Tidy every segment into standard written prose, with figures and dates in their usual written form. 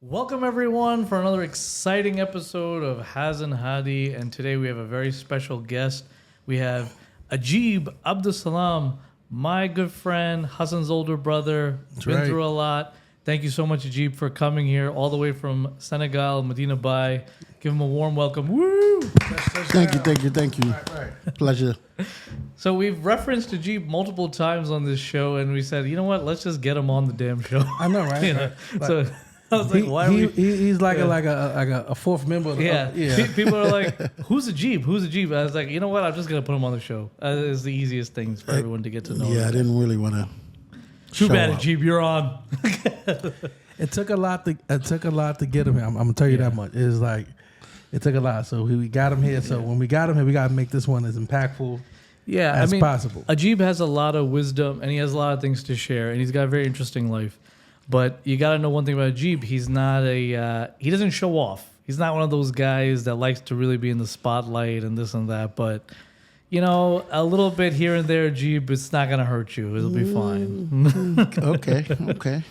Welcome everyone for another exciting episode of Haz Hadi, and today we have a very special guest. We have Ajib Abdus Salaam, my good friend, Hassan's older brother. Been through a lot. Thank you so much, Ajib, for coming here all the way from Senegal, Medina Bay. Give him a warm welcome. Woo! Thank you. Right. Pleasure. So we've referenced Ajib multiple times on this show, and we said, you know what? Let's just get him on the damn show. I know, right? You know? So I was like, why are we? He's like a fourth member. People are like, who's Ajib? Who's Ajib? I was like, you know what? I'm just gonna put him on the show. It's the easiest things for everyone to get to know. Yeah, I didn't really want to. Too bad, Ajib. You're on. It took a lot to get him here. I'm gonna tell you that much. It's like it took a lot. So we got him here. So when we got him here, we gotta make this one as impactful. As possible. Ajib has a lot of wisdom and he has a lot of things to share, and he's got a very interesting life. But you got to know one thing about Ajib. He's not he doesn't show off. He's not one of those guys that likes to really be in the spotlight and this and that. But, you know, a little bit here and there, Ajib, it's not going to hurt you. It'll be fine. Okay.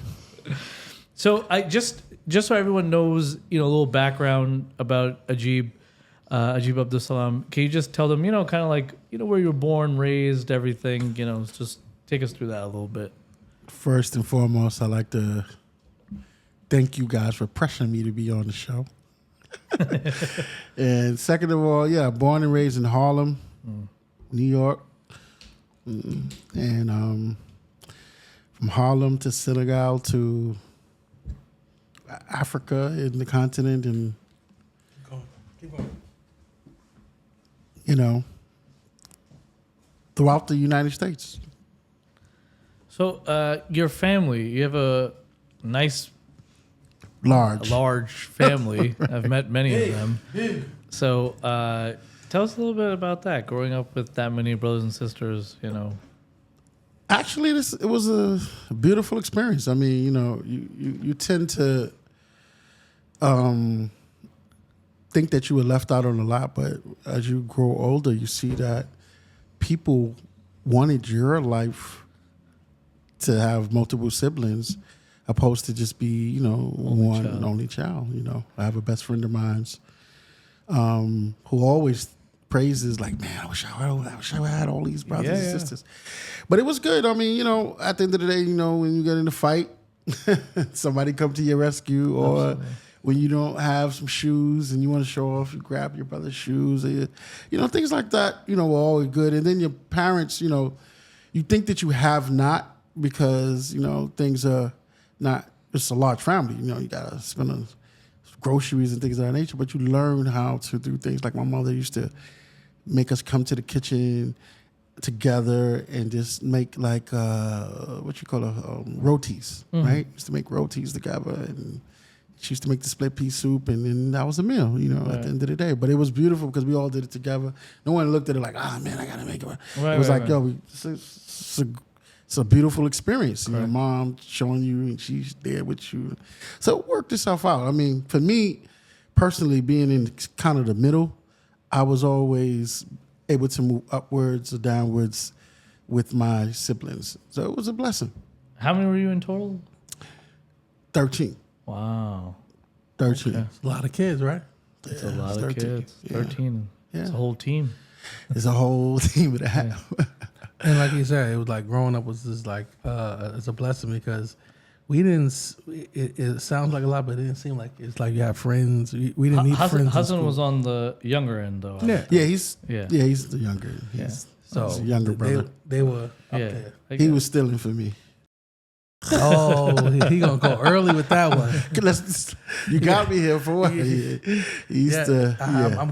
So I just so everyone knows, you know, a little background about Ajib Abdus Salaam. Can you just tell them, you know, kind of like, you know, where you were born, raised, everything, you know, just take us through that a little bit. First and foremost, I'd like to thank you guys for pressuring me to be on the show. And second of all, born and raised in Harlem, New York. And from Harlem to Senegal to Africa in the continent, and Keep going. you know, throughout the United States. So your family, you have a nice, Large. family. I've met many of them. So tell us a little bit about that, growing up with that many brothers and sisters, you know. Actually, it was a beautiful experience. I mean, you know, you tend to think that you were left out on a lot, but as you grow older, you see that people wanted your life to have multiple siblings, opposed to just be, you know, only child. You know, I have a best friend of mine who always praises, like, man, I wish I had all these brothers and sisters. But it was good. I mean, you know, at the end of the day, you know, when you get in a fight, somebody come to your rescue, or absolutely, when you don't have some shoes and you want to show off, you grab your brother's shoes, or you know, things like that, you know, were always good. And then your parents, you know, you think that you have not, because, you know, things are not, it's a large family, you know, you got to spend on groceries and things of that nature, but you learn how to do things. Like my mother used to make us come to the kitchen together and just make like, rotis, right? Used to make rotis together, and she used to make the split pea soup, and then that was a meal, you know, at the end of the day. But it was beautiful because we all did it together. No one looked at it like, man, I got to make it. It was like, yo, it's a beautiful experience. You know, mom showing you, and she's there with you. So it worked itself out. I mean, for me, personally, being in kind of the middle, I was always able to move upwards or downwards with my siblings. So it was a blessing. How many were you in total? 13. Wow. 13. Okay. It's a lot of kids, right? It's a lot of 13. kids. 13. Yeah. It's a whole team. It's a whole team of that. Yeah. And like you said, it was like growing up was just like it's a blessing, because we didn't. It sounds like a lot, but it didn't seem like it's like you have friends. We didn't need friends. Hassan was on the younger end, though. He's the younger. He's a younger brother. They were up there. He was stealing for me. Oh, he gonna go early with that one. You got me here for what? I'm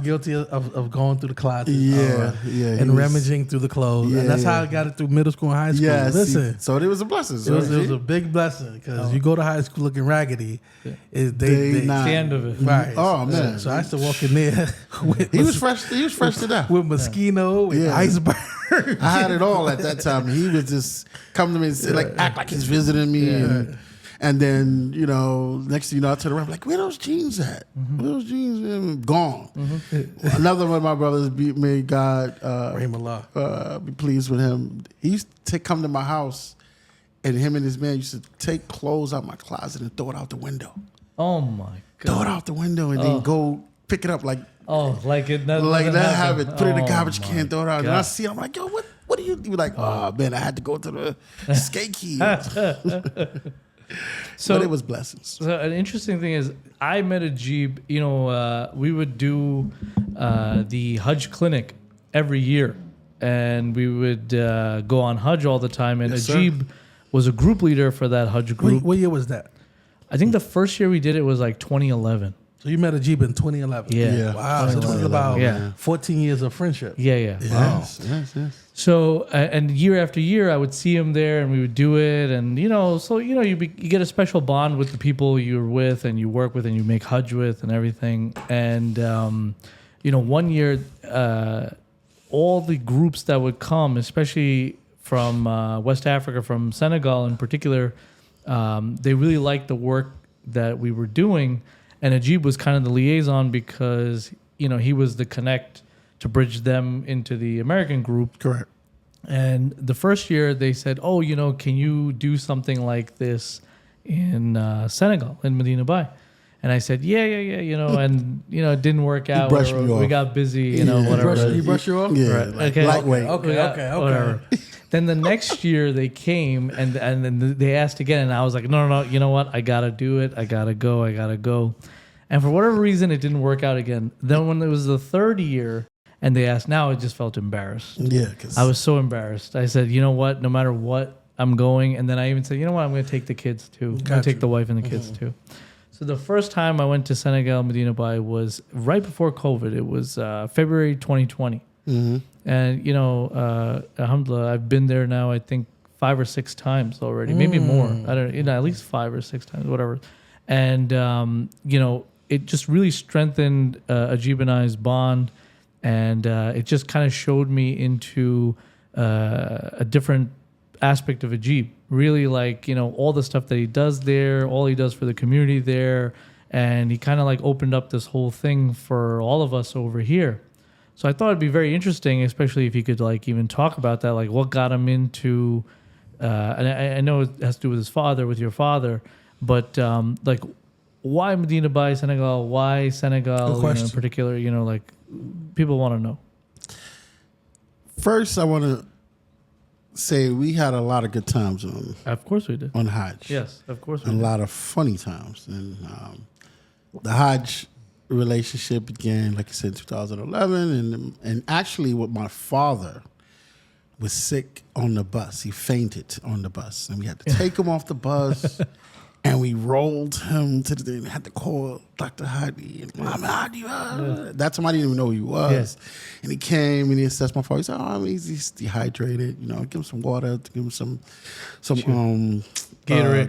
guilty of going through the closet. And rummaging through the clothes. Yeah, and that's how I got it through middle school and high school. Yeah, listen. So it was a blessing. It was a big blessing, because you go to high school looking raggedy. It's the end of it. Right. Oh man. So I used to walk in there. He was fresh to death. With Moschino, with iceberg. I had it all at that time. He would just come to me and say, act like he's visiting me. Yeah. And then, you know, next thing you know, I turn around, like, where those jeans at? Where those jeans? Gone. Another one of my brothers, may God be pleased with him. He used to come to my house, and him and his man used to take clothes out my closet and throw it out the window. Oh my throw it god. out the window, and then go pick it up like Like it. like that. Have it. Put it in the Oh garbage my can. Throw it out. And God. I see it. I'm like, yo, what do you do? Like, oh man, I had to go to the skate key. So but it was blessings. So an interesting thing is, I met Ajib. You know, we would do the Hajj clinic every year, and we would go on Hajj all the time. And Yes, Ajib was a group leader for that Hajj group. What year was that? I think the first year we did it was like 2011. So you met Ajib in 2011. Yeah. Wow. So this is 2011, about yeah. 14 years of friendship. Yeah. Yes, yes. So and year after year, I would see him there, and we would do it, and you get a special bond with the people you're with, and you work with, and you make Hajj with, and everything. And one year, all the groups that would come, especially from West Africa, from Senegal in particular, they really liked the work that we were doing, and Ajib was kind of the liaison because he was the connect to bridge them into the American group. Correct. And the first year they said, "Oh, can you do something like this in Senegal, in Medina Bay?" And I said, "Yeah." And it didn't work out. brushed me We off. got busy. Yeah. Whatever. He brushed you off? Yeah, Right. like Okay. lightweight. Okay. Whatever. Then the next year they came and then they asked again, and I was like, no, you know what? I gotta do it. I gotta go. And for whatever reason, it didn't work out again. Then when it was the third year and they asked, now I just felt embarrassed. Yeah, because I was so embarrassed. I said, you know what? No matter what, I'm going. And then I even said, you know what? I'm going to take the kids too. I'm going to take the wife and the kids too. So the first time I went to Senegal, Medina Bay, was right before COVID. It was February 2020. Mm-hmm. And, alhamdulillah, I've been there now, I think 5 or 6 times already, maybe more. I don't know, at least 5 or 6 times, whatever. And, it just really strengthened Ajib and I's bond. And it just kind of showed me into a different aspect of Ajib. Really all the stuff that he does there, all he does for the community there. And he kind of opened up this whole thing for all of us over here. So I thought it'd be very interesting, especially if you could even talk about that, what got him into, and I know it has to do with his father, with your father, but why Medina Bay, Senegal? Why Senegal in particular? People want to know. First, I want to say we had a lot of good times on Of course we did. Hajj. Yes, of course we And a did. lot of funny times. And the Hajj relationship began, like you said, in 2011. And actually, with my father was sick on the bus. He fainted on the bus, and we had to take him off the bus. And we rolled him to the thing. Had to call Dr. Hadi. And Mama Hadi. That time I didn't even know who he was. Yes. And he came and he assessed my father. He said, he's dehydrated. Give him some water. Give him some Gatorade.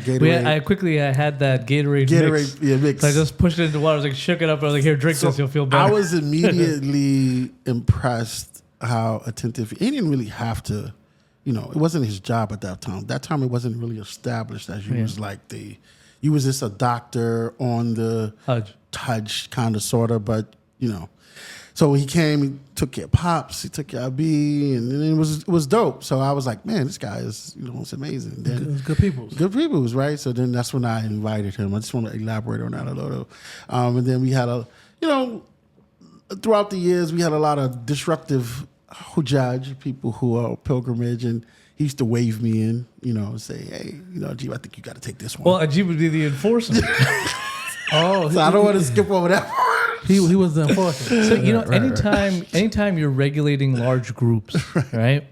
Gatorade. I had that Gatorade mix. Yeah, mix. So I just pushed it into water. I was shook it up. I was like, here, drink this. You'll feel better. I was immediately impressed how attentive. He didn't really have to, it wasn't his job at that time. That time it wasn't really established as you was you was just a doctor on the Hajj kind of sort of, but So he came, he took care of Pops, he took care of B, and then it was dope. So I was like, man, this guy is, it's amazing. Then Good people. Good people's, right? So then that's when I invited him. I just want to elaborate on that a little. And then we had throughout the years, we had a lot of disruptive hujjaj, people who are pilgrimage, and he used to wave me in, say, hey, Ajib, I think you got to take this one. Well, Ajib would be the enforcer. So I don't want to skip over that part. He was the enforcer. So, anytime you're regulating large groups, right?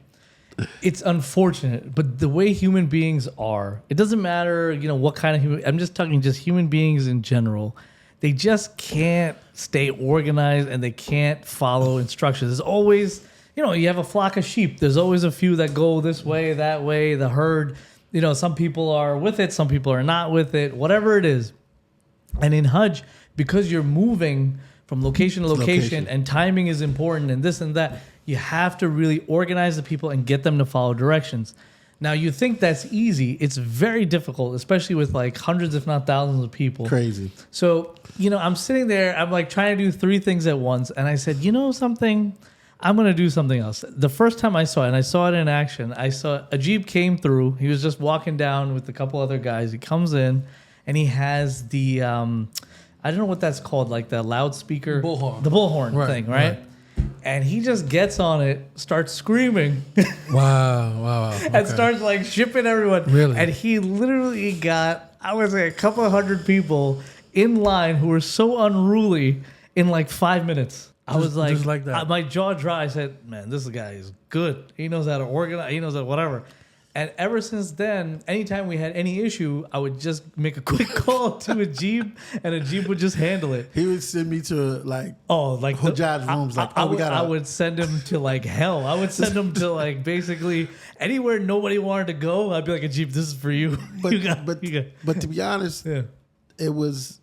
It's unfortunate, but the way human beings are, it doesn't matter, what kind of human, I'm just talking just human beings in general. They just can't stay organized and they can't follow instructions. There's always, you have a flock of sheep. There's always a few that go this way, that way, the herd. Some people are with it, some people are not with it, whatever it is. And in Hajj, because you're moving from location to location and timing is important and this and that, you have to really organize the people and get them to follow directions. Now, you think that's easy. It's very difficult, especially with hundreds, if not thousands of people. Crazy. So, I'm sitting there, I'm trying to do 3 things at once. And I said, something? I'm going to do something else. The first time I saw it, and I saw it in action, I saw Ajib came through. He was just walking down with a couple other guys. He comes in and he has the I don't know what that's called, like the loudspeaker, Bullhorn. the bullhorn Right, thing, right? And he just gets on it, starts screaming, Wow. and starts like shipping everyone. Really? And he literally got, I would say, a couple of hundred people in line who were so unruly in like 5 minutes. I was like, just like that. My jaw dropped. I said, man, this guy is good. He knows how to organize. He knows how whatever. And ever since then, anytime we had any issue, I would just make a quick call to Ajib, and Ajib would just handle it. He would send me to like like Hujaj's rooms. Like, I would send him to like hell. I would send him to like basically anywhere nobody wanted to go. I'd be like, Ajib, this is for you. But you but to be honest, yeah. it was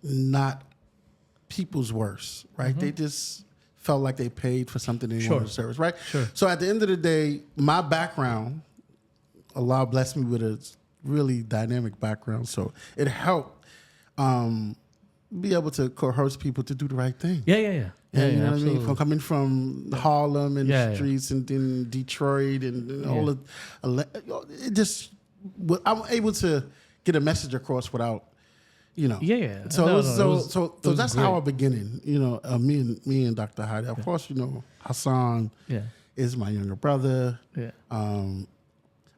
not people's worst, right? They just felt like they paid for something they wanted to service, right? Sure. So at the end of the day, my background, Allah blessed me with a really dynamic background, so it helped be able to coerce people to do the right thing. Yeah. You know what I mean? Absolutely. From coming from Harlem and the streets and then Detroit and all of it, just I'm able to get a message across without, you know. Yeah. So it was that's great. our beginning. You know, me and Dr. Hadi. Of course, you know, Hassan is my younger brother. Yeah.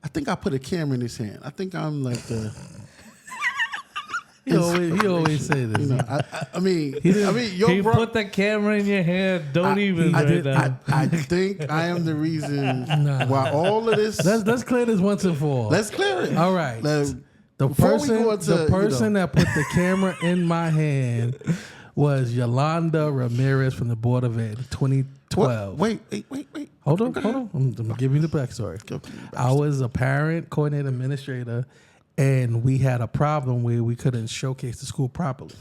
I think I put a camera in his hand. I think I'm like the. He always say this. You know, I mean, He put the camera in your hand. Don't even. I think I am the reason why all of this. Let's clear this once and for all. Let's clear it. All right. The Before we go person into, that put the camera in my hand was Yolanda Ramirez from the Board of Ed, 2012. Wait. Hold on. I'm gonna give you the backstory. I was a parent coordinator administrator, and we had a problem where we couldn't showcase the school properly.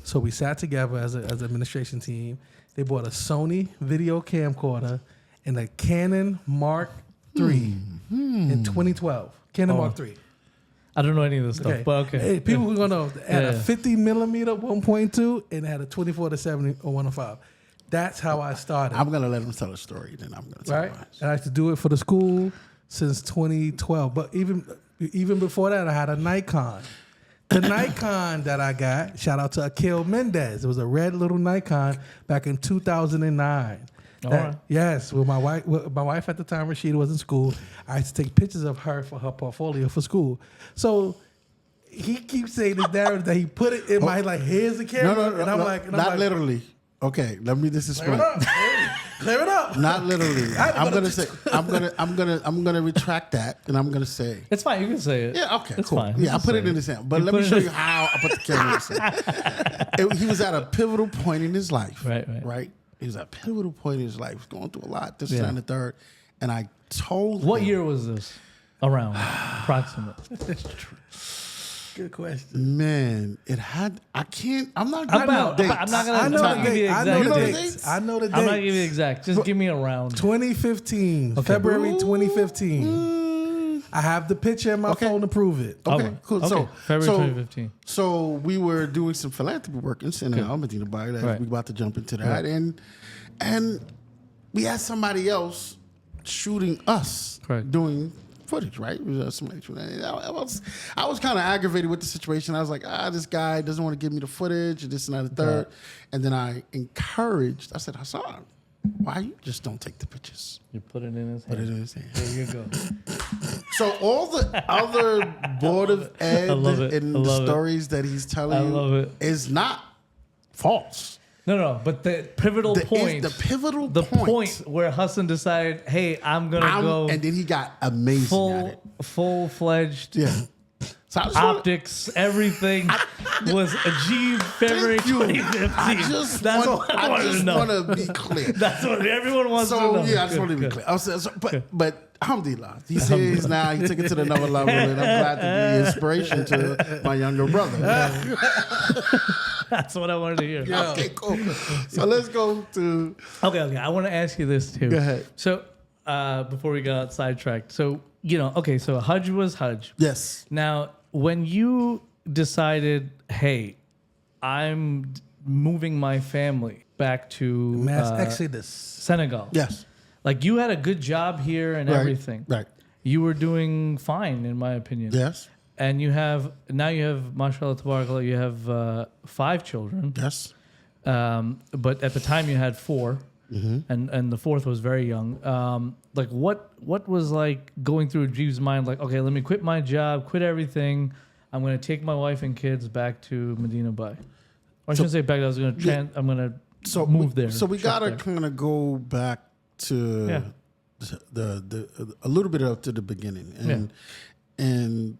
So we sat together as an administration team. They bought a Sony video camcorder and a Canon Mark III in 2012. Canon Mark III. I don't know any of this stuff, but okay. Hey, people who are gonna know it had a 50 millimeter 1.2 and it had a 24 to 70 or 105. That's how I started. I'm gonna let him tell a story, then I'm gonna tell right? mine. And I used to do it for the school since 2012. But even before that, I had a Nikon. The Nikon that I got, shout out to Akil Mendez. It was a red little Nikon back in 2009. Right. Yes, with my wife at the time, Rashida, was in school. I used to take pictures of her for her portfolio for school. So he keeps saying this narrative that he put it in my head, like, here's the camera. No, and I'm not literally. Okay, let me just explain. Clear it up. Not literally. I'm gonna retract that, and I'm gonna say. It's fine. You can say it. Yeah. Okay. It's Cool. fine. Yeah, I put it in his hand, but let me show you how I put the camera in his hand. He was at a pivotal point in his life. Right. He was at a pivotal point in his life. He was going through a lot. This and the third, and I told What him, year was this? Around approximate. Good question. Man, it had. I can't. I'm not I'm giving not dates. gonna give you I exact know the dates. dates. I know the dates. I'm not gonna give you exact. Just give me a round. 2015. February 2015. I have the picture in my phone to prove it. Okay, Okay. cool. Okay. So February 2015. So we were doing some philanthropy work in Senegal, Medina Bay. Right. We're about to jump into that, and we had somebody else shooting us doing footage, right? It was somebody shooting. I was kind of aggravated with the situation. I was like, this guy doesn't want to give me the footage, and this and that, and the third. And then I encouraged. I said, Hassan, why you just don't take the pictures? You put it in his hand. Put it in his hand. There you go. So all the other Board of Ed I love it. and I the love it. stories that he's telling I you love it. is not false. No, but the pivotal point. The pivotal the point where Hassan decided, hey, I'm gonna go. And then he got amazing at it. Full-fledged. Yeah. So I just Optics, everything was Ajib February 2015. I just That's want what I wanted to know. to be clear. That's what everyone wants to So know. yeah, I just want to be clear. But alhamdulillah, he says now he took it to another level, and I'm glad to be inspiration to my younger brother. That's what I wanted to hear. Yeah. Okay, cool. So let's go to. Okay. I want to ask you this too. Go ahead. So before we got sidetracked, so so Hajj was Hajj. Yes. Now, when you decided, hey, I'm moving my family back to Mass exodus. Senegal. Yes. Like you had a good job here and everything. Right. You were doing fine, in my opinion. Yes. And you have mashallah tabarakallah, you have 5 children. Yes. But at the time you had 4, and the 4th was very young. Like what was like going through Ajib's mind? Like, okay, let me quit my job, quit everything. I'm going to take my wife and kids back to Medina Bay. Or I shouldn't say back. I was going to I'm going to move there. So we gotta kind of go back to the a little bit up to the beginning, and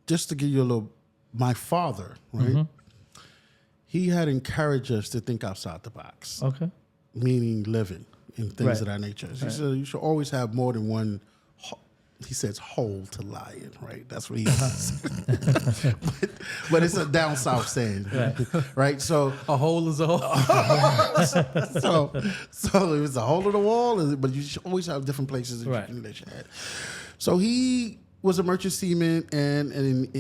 just to give you a little, my father, right? He had encouraged us to think outside the box. Okay. Meaning living and things of that nature. He said you should always have more than one. He says hole to lie in, right? That's what he says. but it's a down south saying, right? So a hole is a hole. so it was a hole in the wall, but you should always have different places that you can let your head. So he was a merchant seaman and an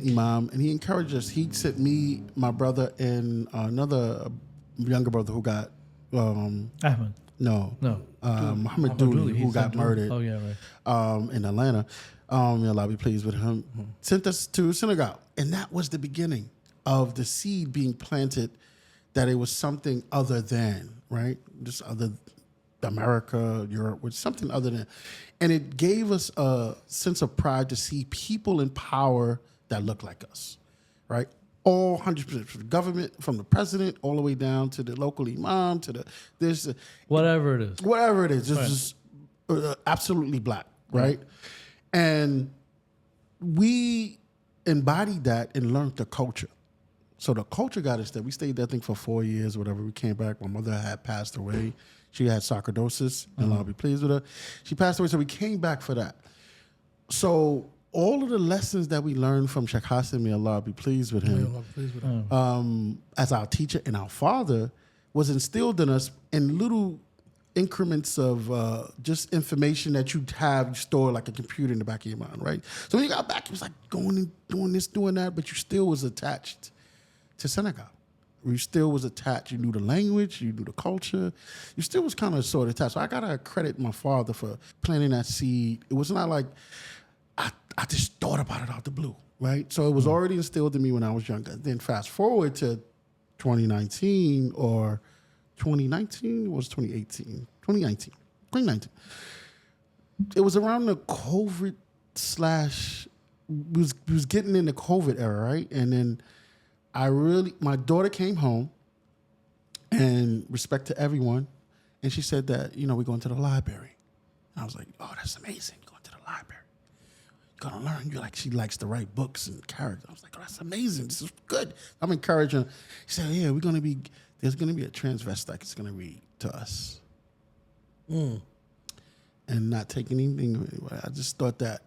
imam, and he encouraged us. He sent me, my brother, and another younger brother who got Ahmed. No. Muhammad Dooley, who got murdered. Oh, yeah, right. In Atlanta. I'll be pleased with him. Sent us to Senegal. And that was the beginning of the seed being planted, that it was something other than, right? Just other America, Europe, was something other than. And it gave us a sense of pride to see people in power that look like us, right? All 100%, from the government, from the president, all the way down to the local imam, to the this, whatever it is, just absolutely black, right? And we embodied that and learned the culture. So the culture got us there. We stayed there, I think, for 4 years, whatever. We came back. My mother had passed away. She had sarcoidosis, and I'll be pleased with her. She passed away, so we came back for that. So all of the lessons that we learned from Sheikh Hassan, may Allah be pleased with him, as our teacher and our father, was instilled in us in little increments of just information that you store like a computer in the back of your mind, right? So when you got back, it was like going and doing this, doing that, but you still was attached to Senegal. You still was attached. You knew the language, you knew the culture. You still was kind of sort of attached. So I got to credit my father for planting that seed. It was not like I just thought about it out the blue, right? So it was already instilled in me when I was younger. Then fast forward to 2019 or 2019, was 2018? 2019. It was around the COVID we was getting in the COVID era, right? And then my daughter came home, and respect to everyone, and she said that, we're going to the library. And I was like, oh, that's amazing, going to the library. You're going to learn. She likes to write books and characters. I was like, oh, that's amazing. This is good. I'm encouraging her. She said, yeah, there's going to be a transvestite that's going to read to us. And not taking anything. I just thought that,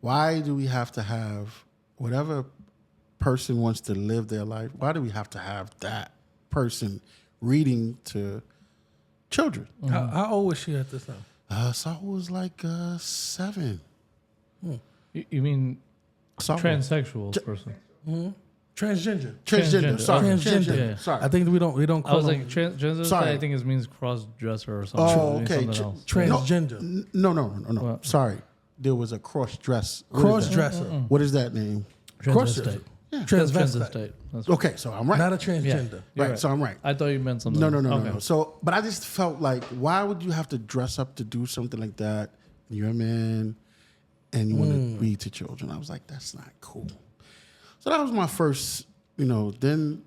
why do we have to have whatever person wants to live their life? Why do we have to have that person reading to children? How old was she at this time? So I was like 7. You mean Sophomore. transsexual person? Transgender. Sorry. Transgender. Yeah. Sorry. I think we don't call I was them like transgender. Sorry. I think it means cross dresser or something. Oh, okay. Something else. transgender. No. What? Sorry. There was a cross-dress. Cross-dresser. What is that name? Transvestite. Yeah. Transvestite. That's Okay, so I'm right. Not a transgender. Right, so I'm right. I thought you meant something. No. So, but I just felt like, why would you have to dress up to do something like that? You're a man, and you want to read to children. I was like, that's not cool. So that was my first, then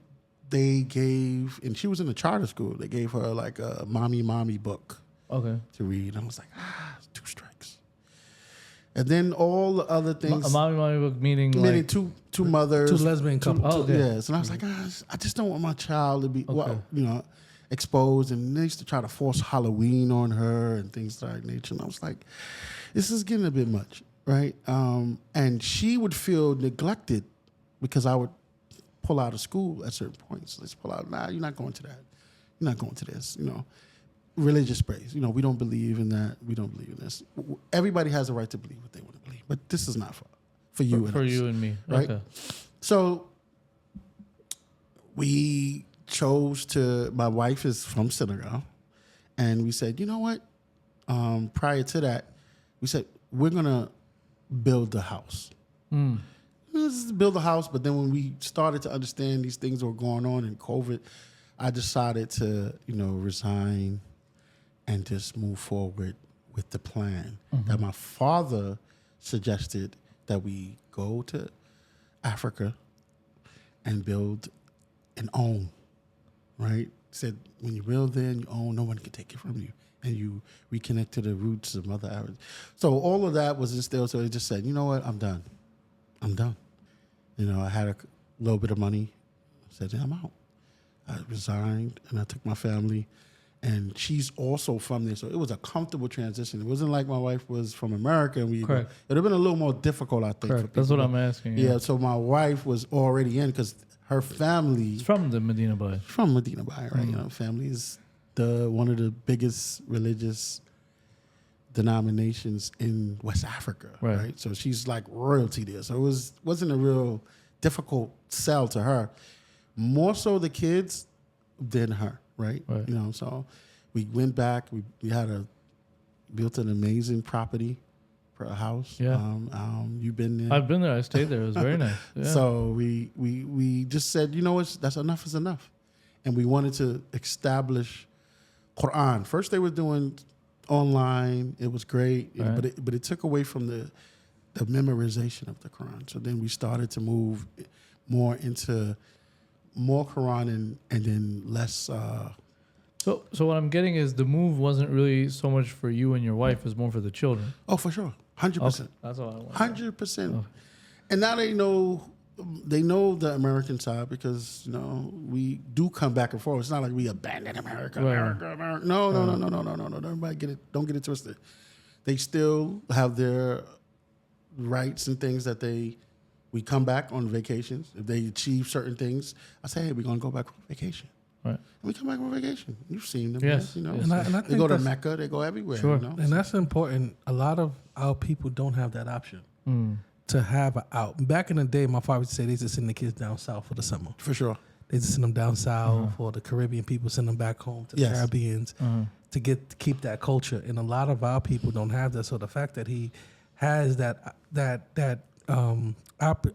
they gave, and she was in a charter school, they gave her like a mommy book to read. I was like, 2 strikes. And then all the other things. A mommy book meaning two mothers. 2 lesbian couples. Yes. And I was like, I just don't want my child to be, exposed. And they used to try to force Halloween on her and things of that nature. And I was like, this is getting a bit much, right? And she would feel neglected because I would pull out of school at certain points. Let's pull out. Nah, you're not going to that. You're not going to this. Religious praise. We don't believe in that. We don't believe in this. Everybody has a right to believe what they want to believe, but this is not for you and for us, you and me, right? Okay. So we chose to. My wife is from Senegal, and we said, you know what? Prior to that, we said we're gonna build the house. Let's build a house. But then when we started to understand these things were going on in COVID, I decided to, resign and just move forward with the plan that my father suggested, that we go to Africa and build and own, right? Said when you build there and you own, no one can take it from you. And you reconnect to the roots of Mother Africa. So all of that was instilled. So I just said, you know what, I'm done. I had a little bbit of money. I said, I'm out. I resigned and I took my family. And she's also from there. So it was a comfortable transition. It wasn't like my wife was from America. And it would have been a little more difficult, I think. Correct. For people. That's what I'm asking. Yeah, so my wife was already in because her family... It's from the Medina Bay. From Medina Bay, right? Family is one of the biggest religious denominations in West Africa, right? So she's like royalty there. So it wasn't a real difficult sell to her. More so the kids than her. Right. So we went back. We built an amazing property for a house. Yeah. You've been there. I've been there. I stayed there. It was very nice. Yeah. So we just said, that's enough is enough, and we wanted to establish Quran. First, they were doing online. It was great, but it took away from the memorization of the Quran. So then we started to move more into more Quran and then less. So what I'm getting is the move wasn't really so much for you and your wife; it's more for the children. Oh, for sure, 100%. That's all I want. 100%. And now they know the American side because we do come back and forth. It's not like we abandon America. No. Everybody don't get it twisted. They still have their rights and things that we come back on vacations. If they achieve certain things, I say, hey, we're going to go back on vacation. Right. And we come back on vacation. You've seen them. Yes. Man, And I they go to Mecca. They go everywhere. Sure. And that's important. A lot of our people don't have that option to have an out. Back in the day, my father would say they used to send the kids down south for the summer. For sure. They just send them down south, or the Caribbean people send them back home to the Caribbeans to keep that culture. And a lot of our people don't have that. So the fact that he has that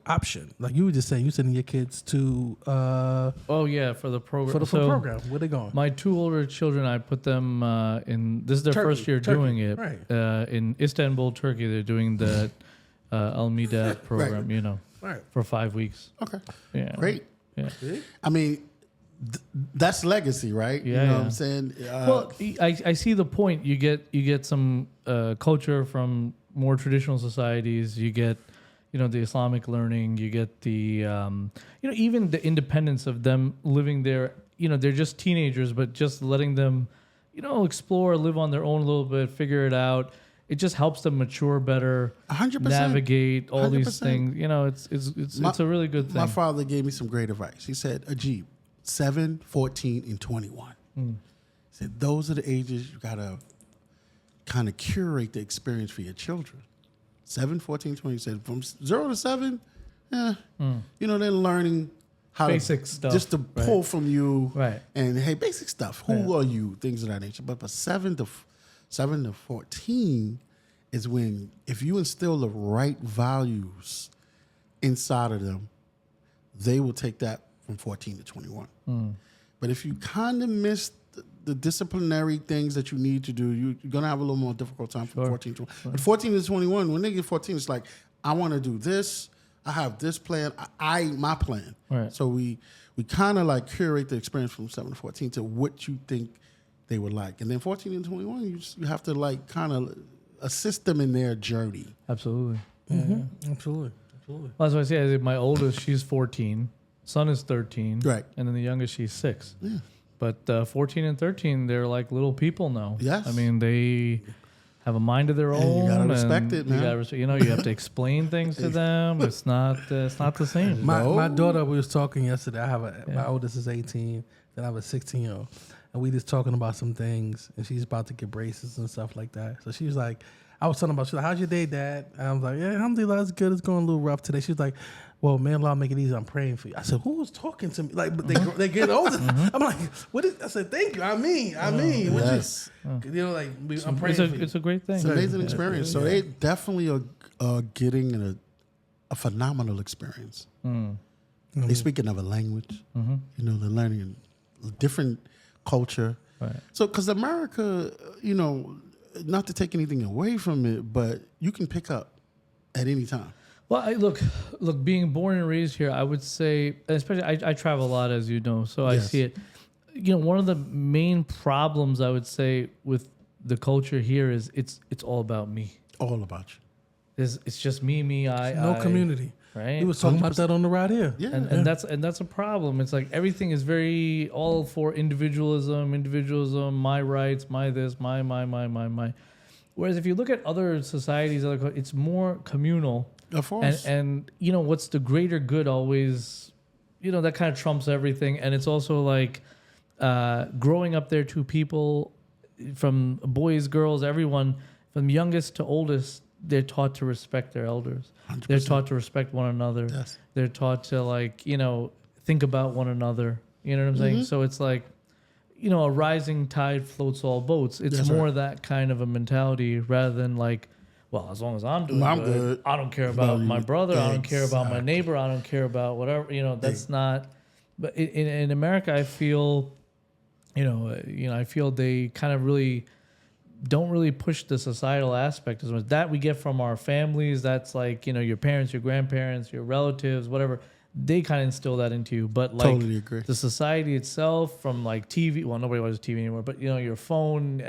option, like you were just saying, you sending your kids to for the program. For the program, where they going? My two older children, I put them in. This is their first year doing it. Right. In Istanbul, Turkey, they're doing the Al-Midat program. For 5 weeks. Okay. Yeah. Great. Yeah. I mean, that's legacy, right? Yeah. You know what I'm saying? Well, I see the point. You get some culture from more traditional societies. You get the Islamic learning. You get the even the independence of them living there. They're just teenagers, but just letting them explore, live on their own a little bit, figure it out. It just helps them mature better, 100%. Navigate all 100%. These things. It's a really good thing. My father gave me some great advice. He said, Ajib, 7, 14, and 21. He said, those are the ages you got to kind of curate the experience for your children. 7, 14, 20. He said, from 0 to 7, they're learning how basic stuff. Just to pull from you. Right. And, hey, basic stuff. Who are you? Things of that nature. But 7 to 14 is when, if you instill the right values inside of them, they will take that from 14 to 21. But if you kind of miss the disciplinary things that you need to do, you're going to have a little more difficult time from 14 to 21. But 14 to 21, when they get 14, it's like, I want to do this. I have this plan. My plan. Right. So we kind of like curate the experience from 7 to 14 to what you think they would like. And then 14 and 21, you have to like kind of assist them in their journey. Absolutely. Absolutely. Well, that's what I say. My oldest, she's 14. Son is 13. Right. And then the youngest, she's 6. Yeah. But 14 and 13, they're like little people now. Yes. I mean, they have a mind of their own. And you gotta respect it, man. You have to explain things to them. It's not the same. My daughter, we was talking yesterday. My oldest is 18, then I have a 16-year-old. And we just talking about some things, and she's about to get braces and stuff like that. So she was like, I was talking about, she's like, how's your day, Dad? And I was like, yeah, alhamdulillah, it's good. It's going a little rough today. She's like, well, man, Allah, make it easy. I'm praying for you. I said, who was talking to me? Like, but they get older. I'm like, what is? I said, thank you. I mean, Yes. I'm praying for you. It's a great thing. It's an amazing experience. So they definitely are getting a phenomenal experience. They're speaking of a language. You know, they're learning a different culture. Right. So, because America, you know, not to take anything away from it, but you can pick up at any time. Well, look, being born and raised here, I would say, especially I travel a lot, as you know, so I Yes. see it. You know, one of the main problems I would say with the culture here is it's all about me. All about you. It's just me, I. No community. Right. He was talking about that on the ride here. Yeah. And that's a problem. It's like everything is very all for individualism, my rights, my this, my. Whereas if you look at other societies, it's more communal. Of course. And you know what's the greater good always, you know, that kind of trumps everything. And it's also like growing up there, two people from boys, girls, everyone from youngest to oldest, they're taught to respect their elders. 100%. They're taught to respect one another. Yes. They're taught to, like, you know, think about one another. You know what I'm saying? So it's like, you know, a rising tide floats all boats. It's That's more right. that kind of a mentality rather than like, well, as long as I'm doing I'm good, good. I don't care about my brother. I don't care about my Exactly. neighbor. I don't care about whatever. You know, that's not. But in America, I feel, I feel they kind of really don't really push the societal aspect as much. That we get from our families. That's like, you know, your parents, your grandparents, your relatives, whatever. They kind of instill that into you. But like Totally agree. the society itself, from like TV, well, nobody watches TV anymore, but you know, your phone,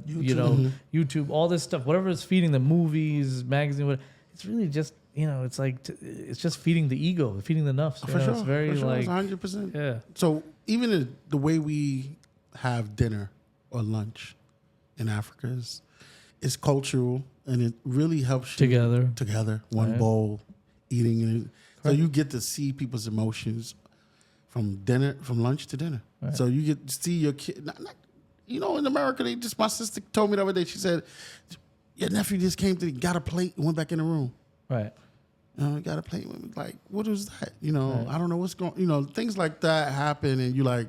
you know, YouTube, all this stuff, whatever is feeding the movies, magazine, whatever, it's really just, you know, it's like, it's just feeding the ego, feeding the nuffs. You For know? sure. It's very for sure. like, It's 100%. yeah. So even the way we have dinner or lunch in Africa is cultural, and it really helps you together, one Right. bowl, eating it. So you get to see people's emotions from lunch to dinner. Right. So you get to see your kid. You know, in America, my sister told me the other day. She said, "Your nephew just came got a plate, and went back in the room. Right. Got a plate. Like, what was that? You know, Right. I don't know what's going. You know, things like that happen, and you're like,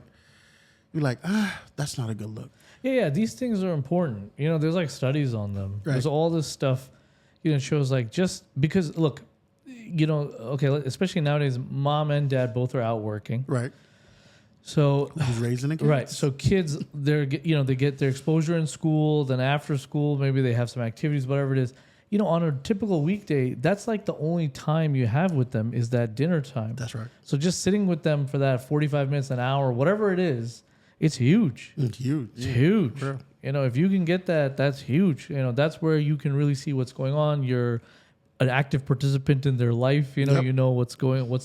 that's not a good look. Yeah. These things are important. You know, there's like studies on them. Right. There's all this stuff, you know, it shows like just because, look, you know, okay, especially nowadays, mom and dad both are out working. Right. So Who's raising the kids? right. So kids, they get their exposure in school. Then after school, maybe they have some activities, whatever it is. You know, on a typical weekday, that's like the only time you have with them is that dinner time. That's right. So just sitting with them for that 45 minutes, an hour, whatever it is, it's huge. It's huge. It's huge. Bro. You know, if you can get that, that's huge. You know, that's where you can really see what's going on. You're an active participant in their life. You know, Yep. you know what's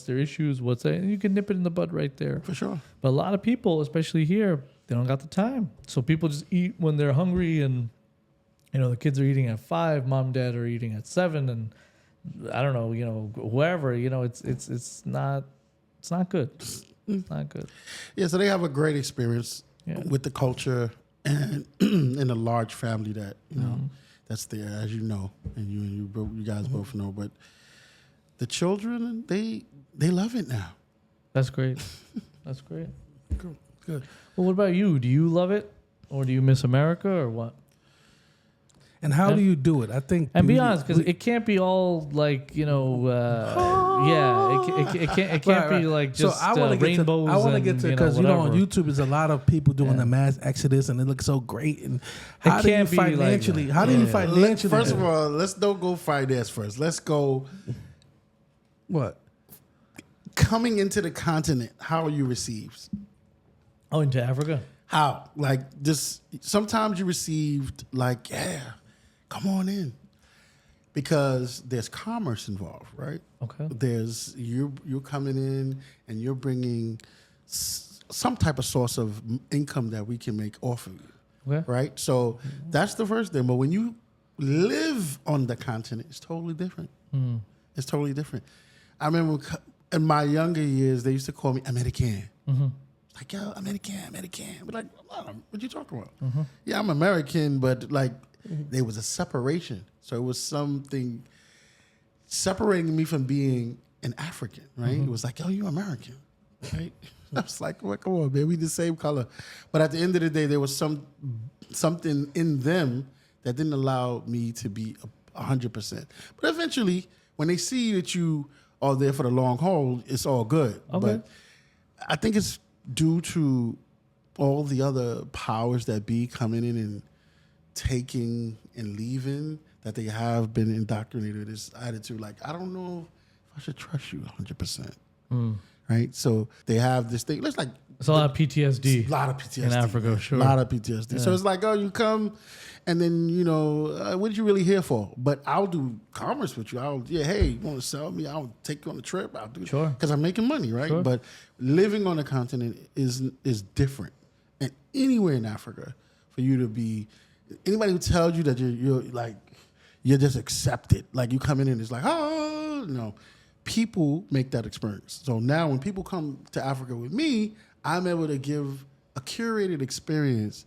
their issues, and you can nip it in the bud right there. For sure. But a lot of people, especially here, they don't got the time. So people just eat when they're hungry, and you know, the kids are eating at 5, mom and dad are eating at 7, and I don't know, you know, whoever, you know, it's not good. It's not good. Yeah, so they have a great experience Yeah. with the culture and in a large family that, you know, that's there, as you know, and you guys both know. But the children, they love it now. That's great. That's great. Good. Well, what about you? Do you love it, or do you miss America, or what? And how do you do it? I think. And be honest, because it can't be all like, you know, it can't be like just rainbows. I want to get to because you know on whatever. YouTube there's a lot of people doing the mass exodus and it looks so great. And how do you can't be like financially? that. How do you financially? First of all, let's don't go finance first. Let's go what? coming into the continent. How are you received? Oh, into Africa? How? Like, just sometimes you received like, yeah, come on in. Because there's commerce involved, right? Okay. There's you're coming in and you're bringing some type of source of income that we can make off of you, Okay. right? So that's the first thing. But when you live on the continent, it's totally different. It's totally different. I remember in my younger years, they used to call me American. Like, yo, American. But like, what you talking about? Yeah, I'm American, but like, there was a separation. So it was something separating me from being an African, right? It was like, oh, you're American, right? I was like, well, come on, man, we the same color. But at the end of the day, there was something in them that didn't allow me to be 100%. But eventually, when they see that you are there for the long haul, it's all good. Okay. But I think it's due to all the other powers that be coming in and taking and leaving that they have been indoctrinated with this attitude. Like, I don't know if I should trust you 100%. Right? So they have this thing. It's like It's a lot of PTSD. a lot of PTSD in Africa, man. sure. A lot of PTSD. Yeah. So it's like, oh, you come, and then what did you really here for? But I'll do commerce with you. Hey, you want to sell me? I'll take you on a trip. I'll do Sure. because I'm making money, right? Sure. But living on the continent is different, and anywhere in Africa, for you to be anybody who tells you that you're just accepted, like you come in and it's like, oh no. People make that experience. So now when people come to Africa with me, I'm able to give a curated experience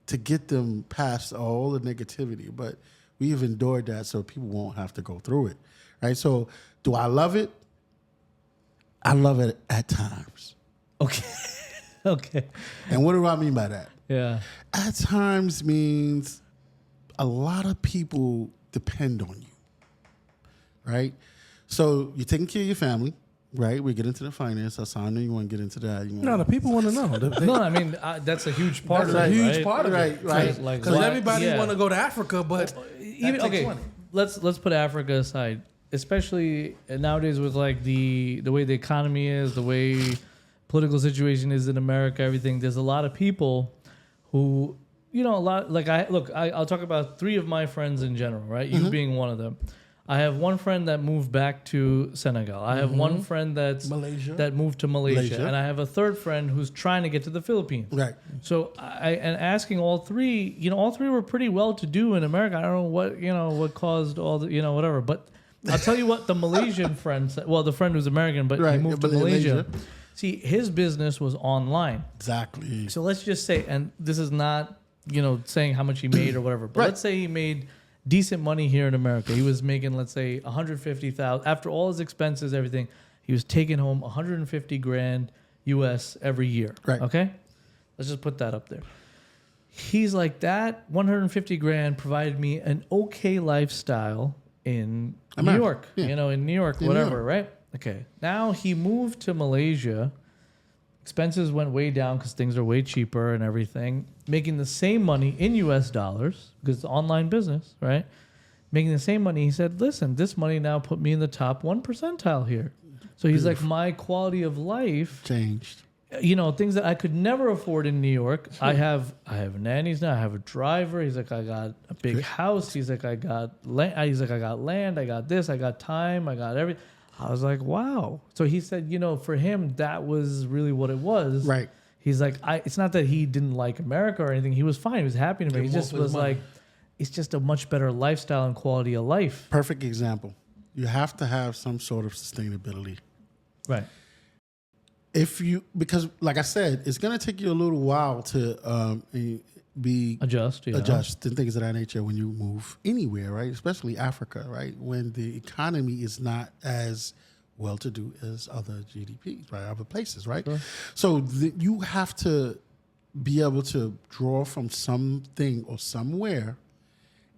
to get them past all the negativity. But we've endured that so people won't have to go through it. Right? So do I love it? I love it at times. Okay. Okay. And what do I mean by that? Yeah. At times means a lot of people depend on you. Right? So you're taking care of your family, right? We get into the finance. I know you want to get into that. No, the people want to know. No, I mean that's a huge part That's of a it. huge right? part of it. Right. Like, Because why- everybody yeah. want to go to Africa, but Even that takes okay. money. Let's put Africa aside, especially nowadays with like the way the economy is, the way political situation is in America, everything. There's a lot of people who a lot like I'll talk about 3 of my friends in general, right? You being one of them. I have one friend that moved back to Senegal. I have one friend that moved to Malaysia, and I have a third friend who's trying to get to the Philippines. Right. So asking all 3, all 3 were pretty well to do in America. I don't know what caused all the whatever, but I'll tell you what the Malaysian friend said. Well, the friend who's American, but he moved to Malaysia. See, his business was online. Exactly. So let's just say, and this is not saying how much he made or whatever, but let's say he made decent money here in America. He was making, let's say, $150,000 after all his expenses, everything. He was taking home $150,000 US every year. Right. Okay, let's just put that up there. He's like, that $150,000 provided me an okay lifestyle in New York. Yeah. In New York, In whatever, New York. right? Okay. Now he moved to Malaysia. Expenses went way down because things are way cheaper and everything. Making the same money in US dollars because it's online business, right? Making the same money. He said, listen, this money now put me in the top 1 percentile here. So he's like, my quality of life Changed. Things that I could never afford in New York. I have nannies now. I have a driver. He's like, I got a big house. He's like, I got land. He's like, I got land. I got this. I got time. I got everything. I was like, wow. So he said, for him, that was really what it was. Right. He's like, it's not that he didn't like America or anything. He was fine. He was happy to me. He just was like, it's just a much better lifestyle and quality of life. Perfect example. You have to have some sort of sustainability. Right. Because like I said, it's going to take you a little while to Adjust. adjust and things of that nature when you move anywhere, right? Especially Africa, right? When the economy is not as well-to-do as other GDPs, right? Other places, right? Sure. So you have to be able to draw from something or somewhere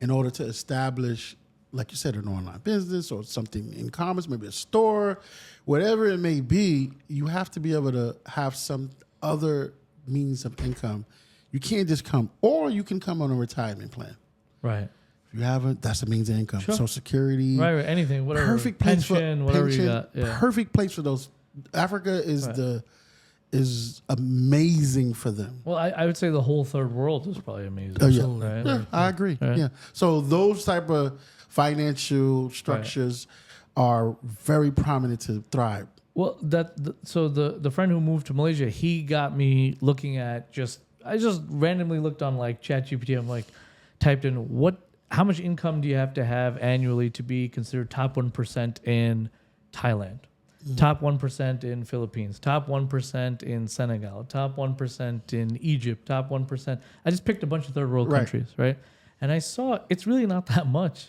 in order to establish, like you said, an online business or something in commerce, maybe a store, whatever it may be. You have to be able to have some other means of income. You can't just come, or you can come on a retirement plan. Right. If you haven't, that's a means of income. Sure. Social Security. Right. Anything. Whatever. Perfect place pension. for Whatever pension, you got. Yeah. Perfect place for those. Africa is amazing for them. Well, I would say the whole third world is probably amazing. Oh, yeah. Right? Yeah, I agree. Right. Yeah. So those type of financial structures are very prominent to thrive. Well, so the friend who moved to Malaysia, he got me looking at I just randomly looked on like ChatGPT. I'm like, typed in how much income do you have to have annually to be considered top 1% in Thailand, top 1% in Philippines, top 1% in Senegal, top 1% in Egypt, top 1%. I just picked a bunch of third world countries, right? And I saw it's really not that much.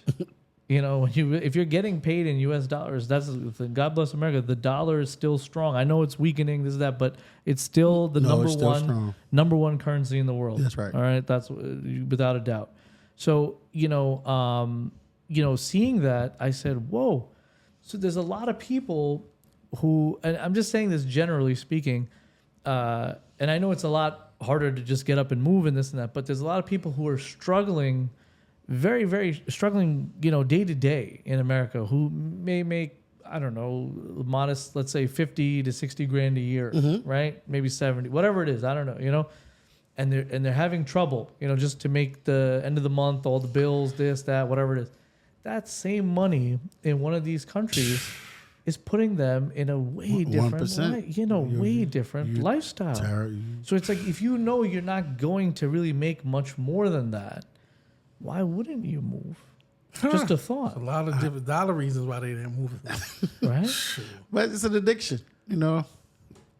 If you're getting paid in US dollars, God bless America. The dollar is still strong. I know it's weakening, this is that, but it's still the number one currency in the world. That's right. All right, that's without a doubt. So seeing that, I said, whoa. So there's a lot of people who, and I'm just saying this generally speaking, and I know it's a lot harder to just get up and move and this and that, but there's a lot of people who are struggling, very, very struggling, day to day in America, who may make, I don't know, modest, let's say 50 to 60 grand a year, right? Maybe 70, whatever it is, I don't know, and they're having trouble, just to make the end of the month, all the bills, this, that, whatever it is. That same money in one of these countries is putting them in a way different, 1%. way different lifestyle. So it's like, if you're not going to really make much more than that, why wouldn't you move? Just a thought. A lot of different dollar reasons why they didn't move. Right? But it's an addiction,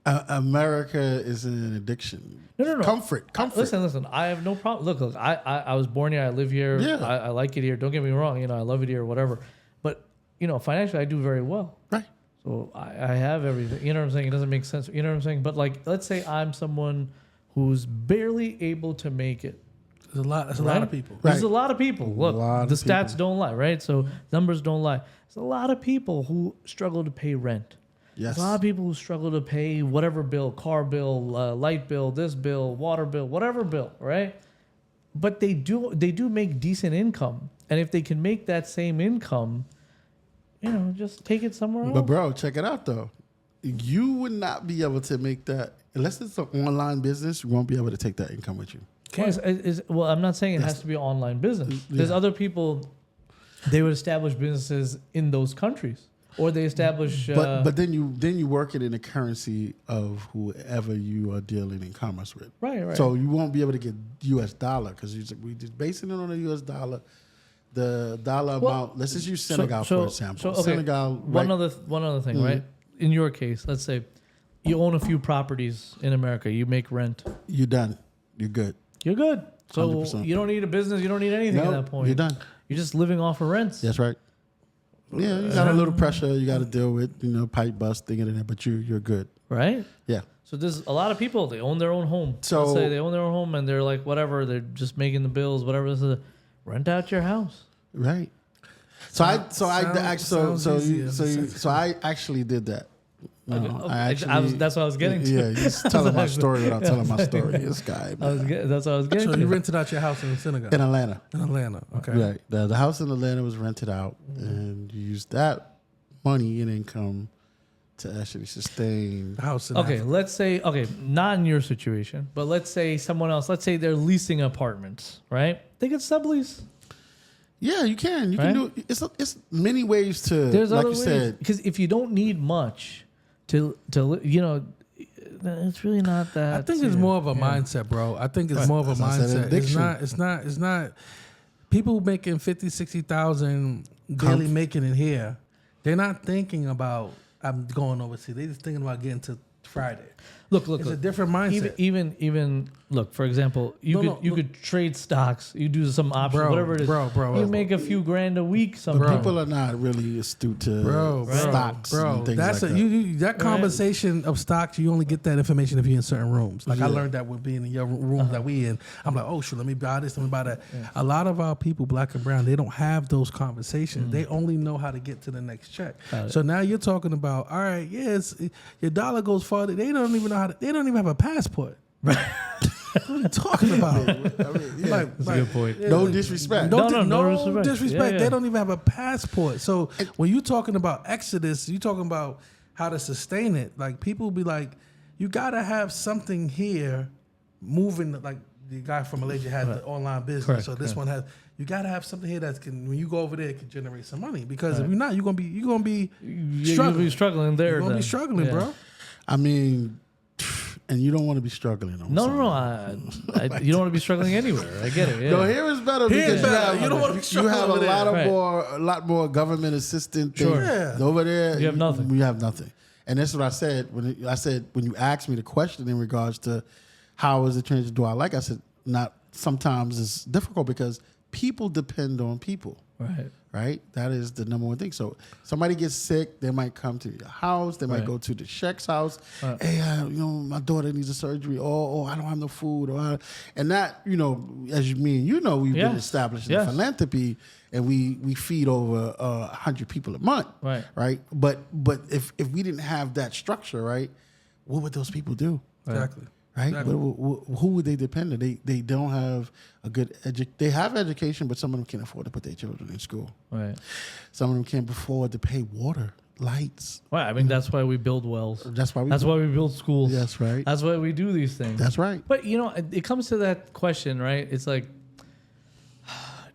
America is an addiction. No. Comfort. Listen. I have no problem. Look. I was born here. I live here. Yeah. I like it here. Don't get me wrong. I love it here. Whatever. But financially, I do very well. Right. So I have everything. You know what I'm saying? It doesn't make sense. You know what I'm saying? But like, let's say I'm someone who's barely able to make it. There's a lot. That's a lot of people. There's a lot of people. Look, the stats people. don't lie, right? So numbers don't lie. There's a lot of people who struggle to pay rent. Yes. There's a lot of people who struggle to pay whatever bill, car bill, light bill, this bill, water bill, whatever bill, right? But they do make decent income. And if they can make that same income, just take it somewhere else. But bro, check it out though. You would not be able to make that unless it's an online business. You won't be able to take that income with you. Well, I'm not saying it has to be an online business. There's other people, they would establish businesses in those countries. Or they establish... But then you work it in the currency of whoever you are dealing in commerce with. Right. So you won't be able to get U.S. dollar because we just basing it on the U.S. dollar. The dollar amount... Let's just use Senegal for example. Senegal... One other thing, right? In your case, let's say you own a few properties in America. You make rent. You're done. You're good. You're good. So 100%. you don't need a business. You don't need anything at that point. You're done. You're just living off of rents. That's right. Yeah, you got a little pressure you got to deal with, pipe bust, thing in there, but you're good. Right? Yeah. So there's a lot of people, they own their own home. So let's say they own their own home and they're like, whatever, they're just making the bills, whatever. Rent out your house. Right. So I actually did that. That's what I was getting to. Yeah, he's telling my story without telling my story. This guy. That's what I was getting to. So you rented out your house in Senegal? In Atlanta. Okay. Right. The house in Atlanta was rented out, and you used that money and income to actually sustain the house in Okay, Africa. let's say, not in your situation, but let's say someone else, let's say they're leasing apartments, right? They could sublease. Yeah, you can. You can do it's many ways to, There's like other you ways. said. Because if you don't need much to it's really not that. I think it's more of a mindset, bro. I think it's more of a mindset. It's not people making 50, 60,000 barely making it here. They're not thinking about I'm going overseas. They're just thinking about getting to Friday. Look. It's a different mindset. Even look, for example, you could trade stocks. You do some options, whatever it is. Bro. You make a few grand a week. But people are not really astute to stocks and things like that. That conversation of stocks, you only get that information if you're in certain rooms. Like I learned that with being in your room that we in. I'm like, oh, shoot, let me buy this, let me buy that. Yeah. A lot of our people, black and brown, they don't have those conversations. They only know how to get to the next check. So now you're talking about, all right, yes, your dollar goes farther. They don't even know they don't even have a passport. Right. What are you talking about? That's a good point. No disrespect. No disrespect. Yeah. They don't even have a passport. So when you're talking about Exodus, you're talking about how to sustain it. Like people be like, you gotta have something here moving. Like the guy from Malaysia had the online business. Correct, so this one has. You gotta have something here that can, when you go over there, it can generate some money. Because if you're not, you're gonna be struggling. You'll be struggling there. You're gonna be struggling, bro. I mean. And you don't want to be struggling. No. You don't want to be struggling anywhere. I get it. Yeah. No, here is better because you don't want to be struggling. You have a lot more government assistant things. Yeah. Over there. You have nothing. You have nothing. And that's what I said when you asked me the question in regards to how is the transition, do I like? I said, not sometimes it's difficult because people depend on people. Right. Right? That is the number one thing. So somebody gets sick, they might come to your house. They might Right. go to the Sheikh's house. Right. Hey, my daughter needs a surgery. Oh, I don't have no food. And that, as you mean, we've been Yes. established in Yes. philanthropy, and we feed over 100 people a month. Right. Right. But if we didn't have that structure, right, what would those people do? Exactly. Right? Exactly. Who would they depend on? They don't have a good they have education, but some of them can't afford to put their children in school. Right. Some of them can't afford to pay water, lights. Right. I mean, that's why we build wells. That's why we build schools. That's right. That's why we do these things. That's right. But it comes to that question, right? It's like,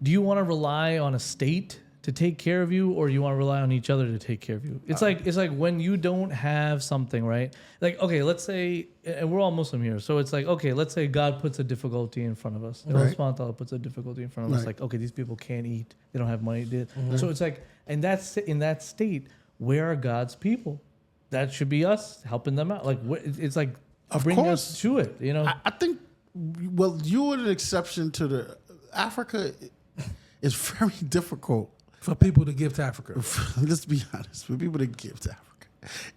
do you want to rely on a state to take care of you, or you want to rely on each other to take care of you? It's like when you don't have something, right? Like, okay, let's say, and we're all Muslim here, so it's like, okay, let's say God puts a difficulty in front of us. Right. Allah subhanahu wa ta'ala puts a difficulty in front of us. Right. Like, okay, these people can't eat, they don't have money. So it's like, and that's in that state, where are God's people? That should be us helping them out. Like, it's like, Of bring course. us to it. I think, well, you are an exception to the Africa is very difficult. For people to give to Africa. Let's be honest. For people to give to Africa,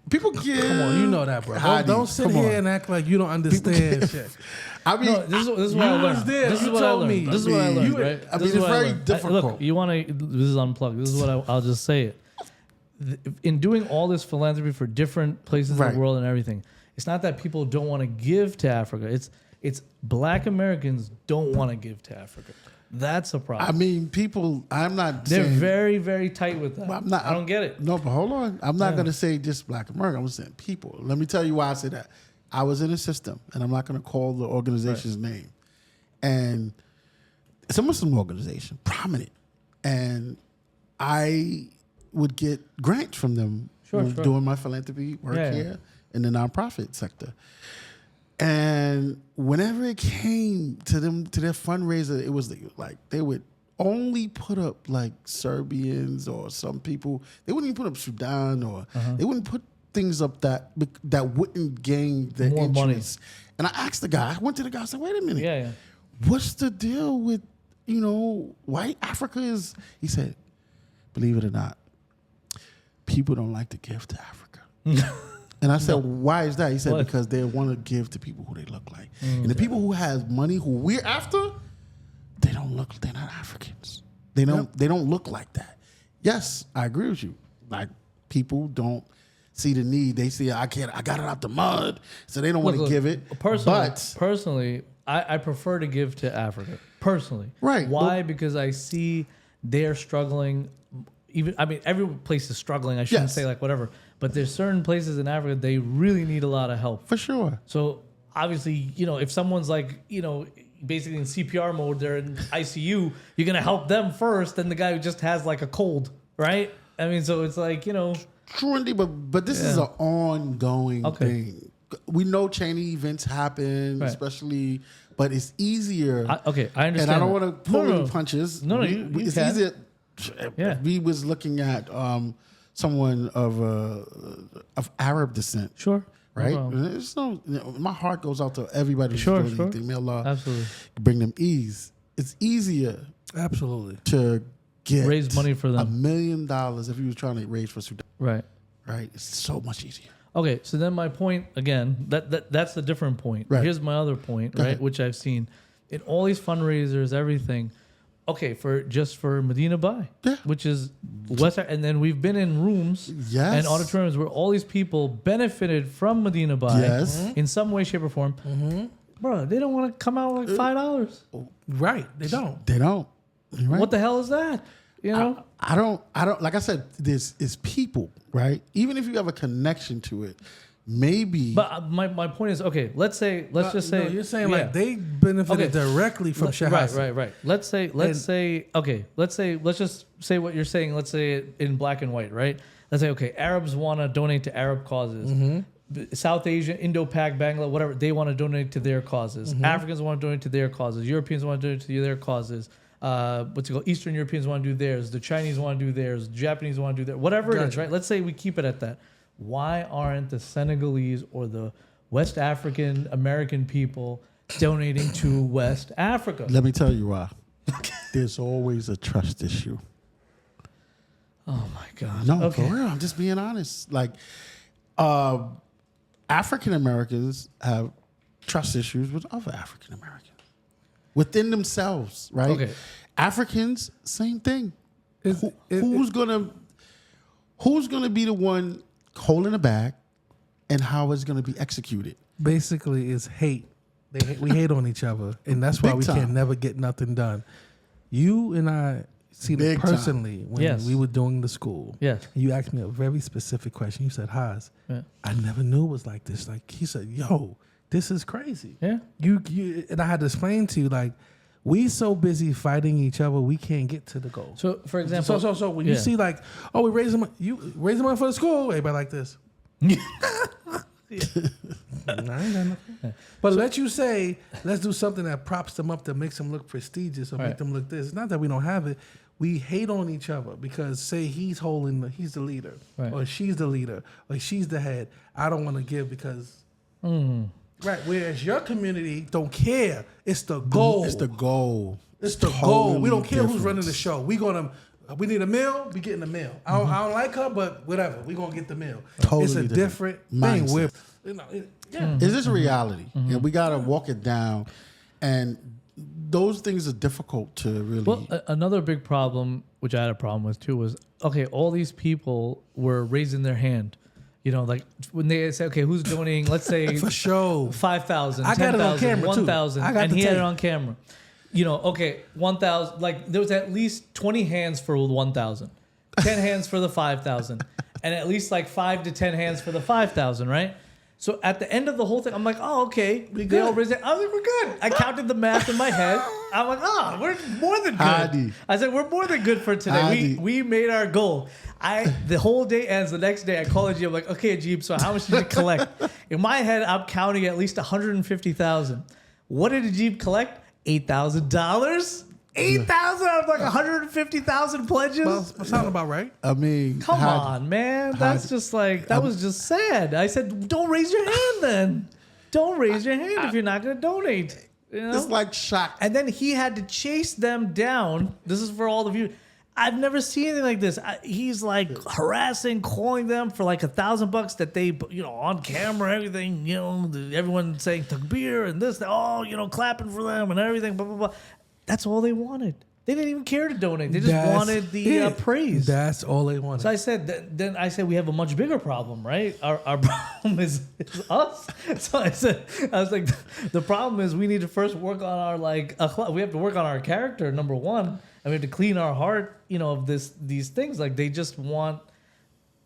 people give. Come on, you know that, bro. Hadi, Don't sit come here on. and act like you don't understand shit. I mean, No, this is what I you learned. was there. This is You what I told learned. me. This is what I learned, You- right? I mean, This is it's what I very learned. difficult. Look, you want to? This is unplugged. This is what I'll just say it. In doing all this philanthropy for different places in Right. the world and everything, it's not that people don't want to give to Africa. It's Black Americans don't want to give to Africa. That's a problem. I mean, people. I'm not. They're saying, very, very tight with that. I'm not. I don't get it. No, but hold on. I'm not going to say just Black America. I'm saying people. Let me tell you why I say that. I was in a system, and I'm not going to call the organization's name. And it's a Muslim organization, prominent, and I would get grants from them Sure. doing my philanthropy work Yeah. here in the nonprofit sector. And whenever it came to them, to their fundraiser, it was like they would only put up like Serbians or some people. They wouldn't even put up Sudan, or they wouldn't put things up that wouldn't gain the More money. interest. And I asked the guy, I went to the guy, I said, wait a minute. Yeah. What's the deal with, white Africa is, he said, believe it or not, people don't like to give to Africa. And I said, why is that? He said, What? because they want to give to people who they look like. And the people who have money, who we're after, they're not Africans. They don't look like that. Yes, I agree with you. Like, people don't see the need. They see, I got it out the mud, so they don't want to give it. Personally, I prefer to give to Africa. Personally. Right. Why? Because I see they're struggling. Every place is struggling. I shouldn't Yes. say like whatever. But there's certain places in Africa they really need a lot of help. For sure. So obviously, if someone's like, basically in CPR mode, they're in ICU, you're gonna help them first, than the guy who just has like a cold, right? I mean, so it's like, True indeed, but this is an ongoing thing. We know chain events happen, Right. especially, but it's easier. I understand. And I don't that. want to pull No, any punches. No, you It's can. easier. Yeah. We was looking at someone of Arab descent, Sure. No right? problem. And it's my heart goes out to everybody who's Sure, doing sure. anything. May Allah Absolutely. bring them ease. It's easier Absolutely. to get Raise money for them. $1 million if you was trying to raise for Sudan, Right. right? It's so much easier. Okay, so then my point again, that's the different point. Right. Here's my other point, Go right, ahead. which I've seen in all these fundraisers, everything. Okay, for Medina Bay, Yeah. which is West, and then we've been in rooms Yes. and auditoriums where all these people benefited from Medina Bay Yes. in some way, shape, or form. Bro, they don't want to come out with like $5. Right. They don't. They don't. You're right. What the hell is that? I don't, like I said, this is people, right? Even if you have a connection to it, maybe. But my point is, okay, let's just say you're saying yeah. like they benefited Okay. directly from Shahaz. Right. Let's just say what you're saying. Let's say it in black and white, right? Let's say, okay, Arabs want to donate to Arab causes. South Asia, Indo-Pak, Bangla, whatever, they want to donate to their causes. Africans want to donate to their causes. Europeans want to donate to their causes. Eastern Europeans want to do theirs. The Chinese want to do theirs. The Japanese want to do theirs. Whatever it is, right? Let's say we keep it at that. Why aren't the Senegalese or the West African American people donating to West Africa? Let me tell you why. There's always a trust issue. Oh my God. No, Okay. for real. I'm just being honest. Like, African Americans have trust issues with other African Americans within themselves, right? Okay. Africans, same thing. Who's gonna be the one holding the bag, and how it's gonna be executed? Basically, it's hate. We hate on each other, and that's why Big we time. can never get nothing done. You and I seen it Big time. personally when Yes. we were doing the school. Yes. You asked me a very specific question. You said, Haz, Yeah. I never knew it was like this. Like he said, yo, this is crazy. Yeah. You and I had to explain to you, like, we so busy fighting each other, we can't get to the goal. So, for example, So when you see like, oh, we raising money for the school, everybody like this. Nah, I ain't got nothing. But let's do something that props them up, that makes them look prestigious or Right. make them look this. It's not that we don't have it. We hate on each other because say he's the leader, Right. or she's the leader, or she's the head. I don't want to give because right. Whereas your community don't care. It's the goal. It's the goal. It's the goal. We don't care who's running the show. We need a meal. We getting a meal. I don't like her, but whatever. We gonna get the meal. Totally it's a different thing. mindset. Where Is this reality? And we gotta walk it down, and those things are difficult to really. well, another big problem, which I had a problem with too, was okay. All these people were raising their hand. You know, like when they say, okay, who's donating? Let's say for sure. 5,000, I got it on 10,000, camera, too. 1,000, I got and the he had tape. it on camera. You know, okay, 1,000. Like there was at least 20 hands for 1,000, 10 hands for the 5,000, and at least like 5 to 10 hands for the 5,000, right? So at the end of the whole thing, I'm like, oh, okay. They all raised it. I was like, we're good. I counted the math in my head. I'm like, oh, we're more than good. Hadi. I said, we're more than good for today. Hadi. We made our goal. The whole day ends. The next day, I call Ajib. I'm like, okay, Ajib, so how much did you collect? In my head, I'm counting at least 150,000. What did Ajib collect? $8,000. 8,000 out of like 150,000 pledges. Well, sound about right. I mean, Come on, man. That's just like, that was just sad. I said, don't raise your hand then. Don't raise your hand if you're not going to donate. You know? It's like shock. And then he had to chase them down. This is for all of you. I've never seen anything like this. He's like harassing, calling them for like $1,000 that they, you know, on camera, everything, you know, everyone saying takbir and this, clapping for them and everything, blah, blah, blah. That's all they wanted. They didn't even care to donate. They just wanted the praise. That's all they wanted. So I said, then I said, we have a much bigger problem, right? Our problem is us. So I was like, the problem is we need to first work on our we have to work on our character, number one, and we have to clean our heart, of these things. Like they just want,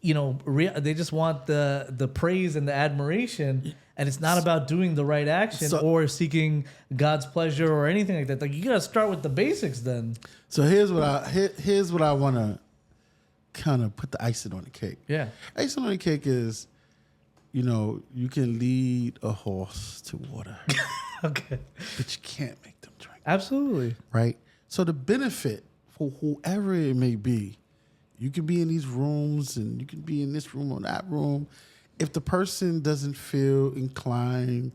they just want the praise and the admiration. And it's not about doing the right action or seeking God's pleasure or anything like that. Like you gotta start with the basics then. So here's what I want to kind of put the icing on the cake. Yeah. Icing on the cake is, you can lead a horse to water, Okay. but you can't make them drink. Absolutely. Right? So the benefit for whoever it may be, you can be in these rooms and you can be in this room or that room. If the person doesn't feel inclined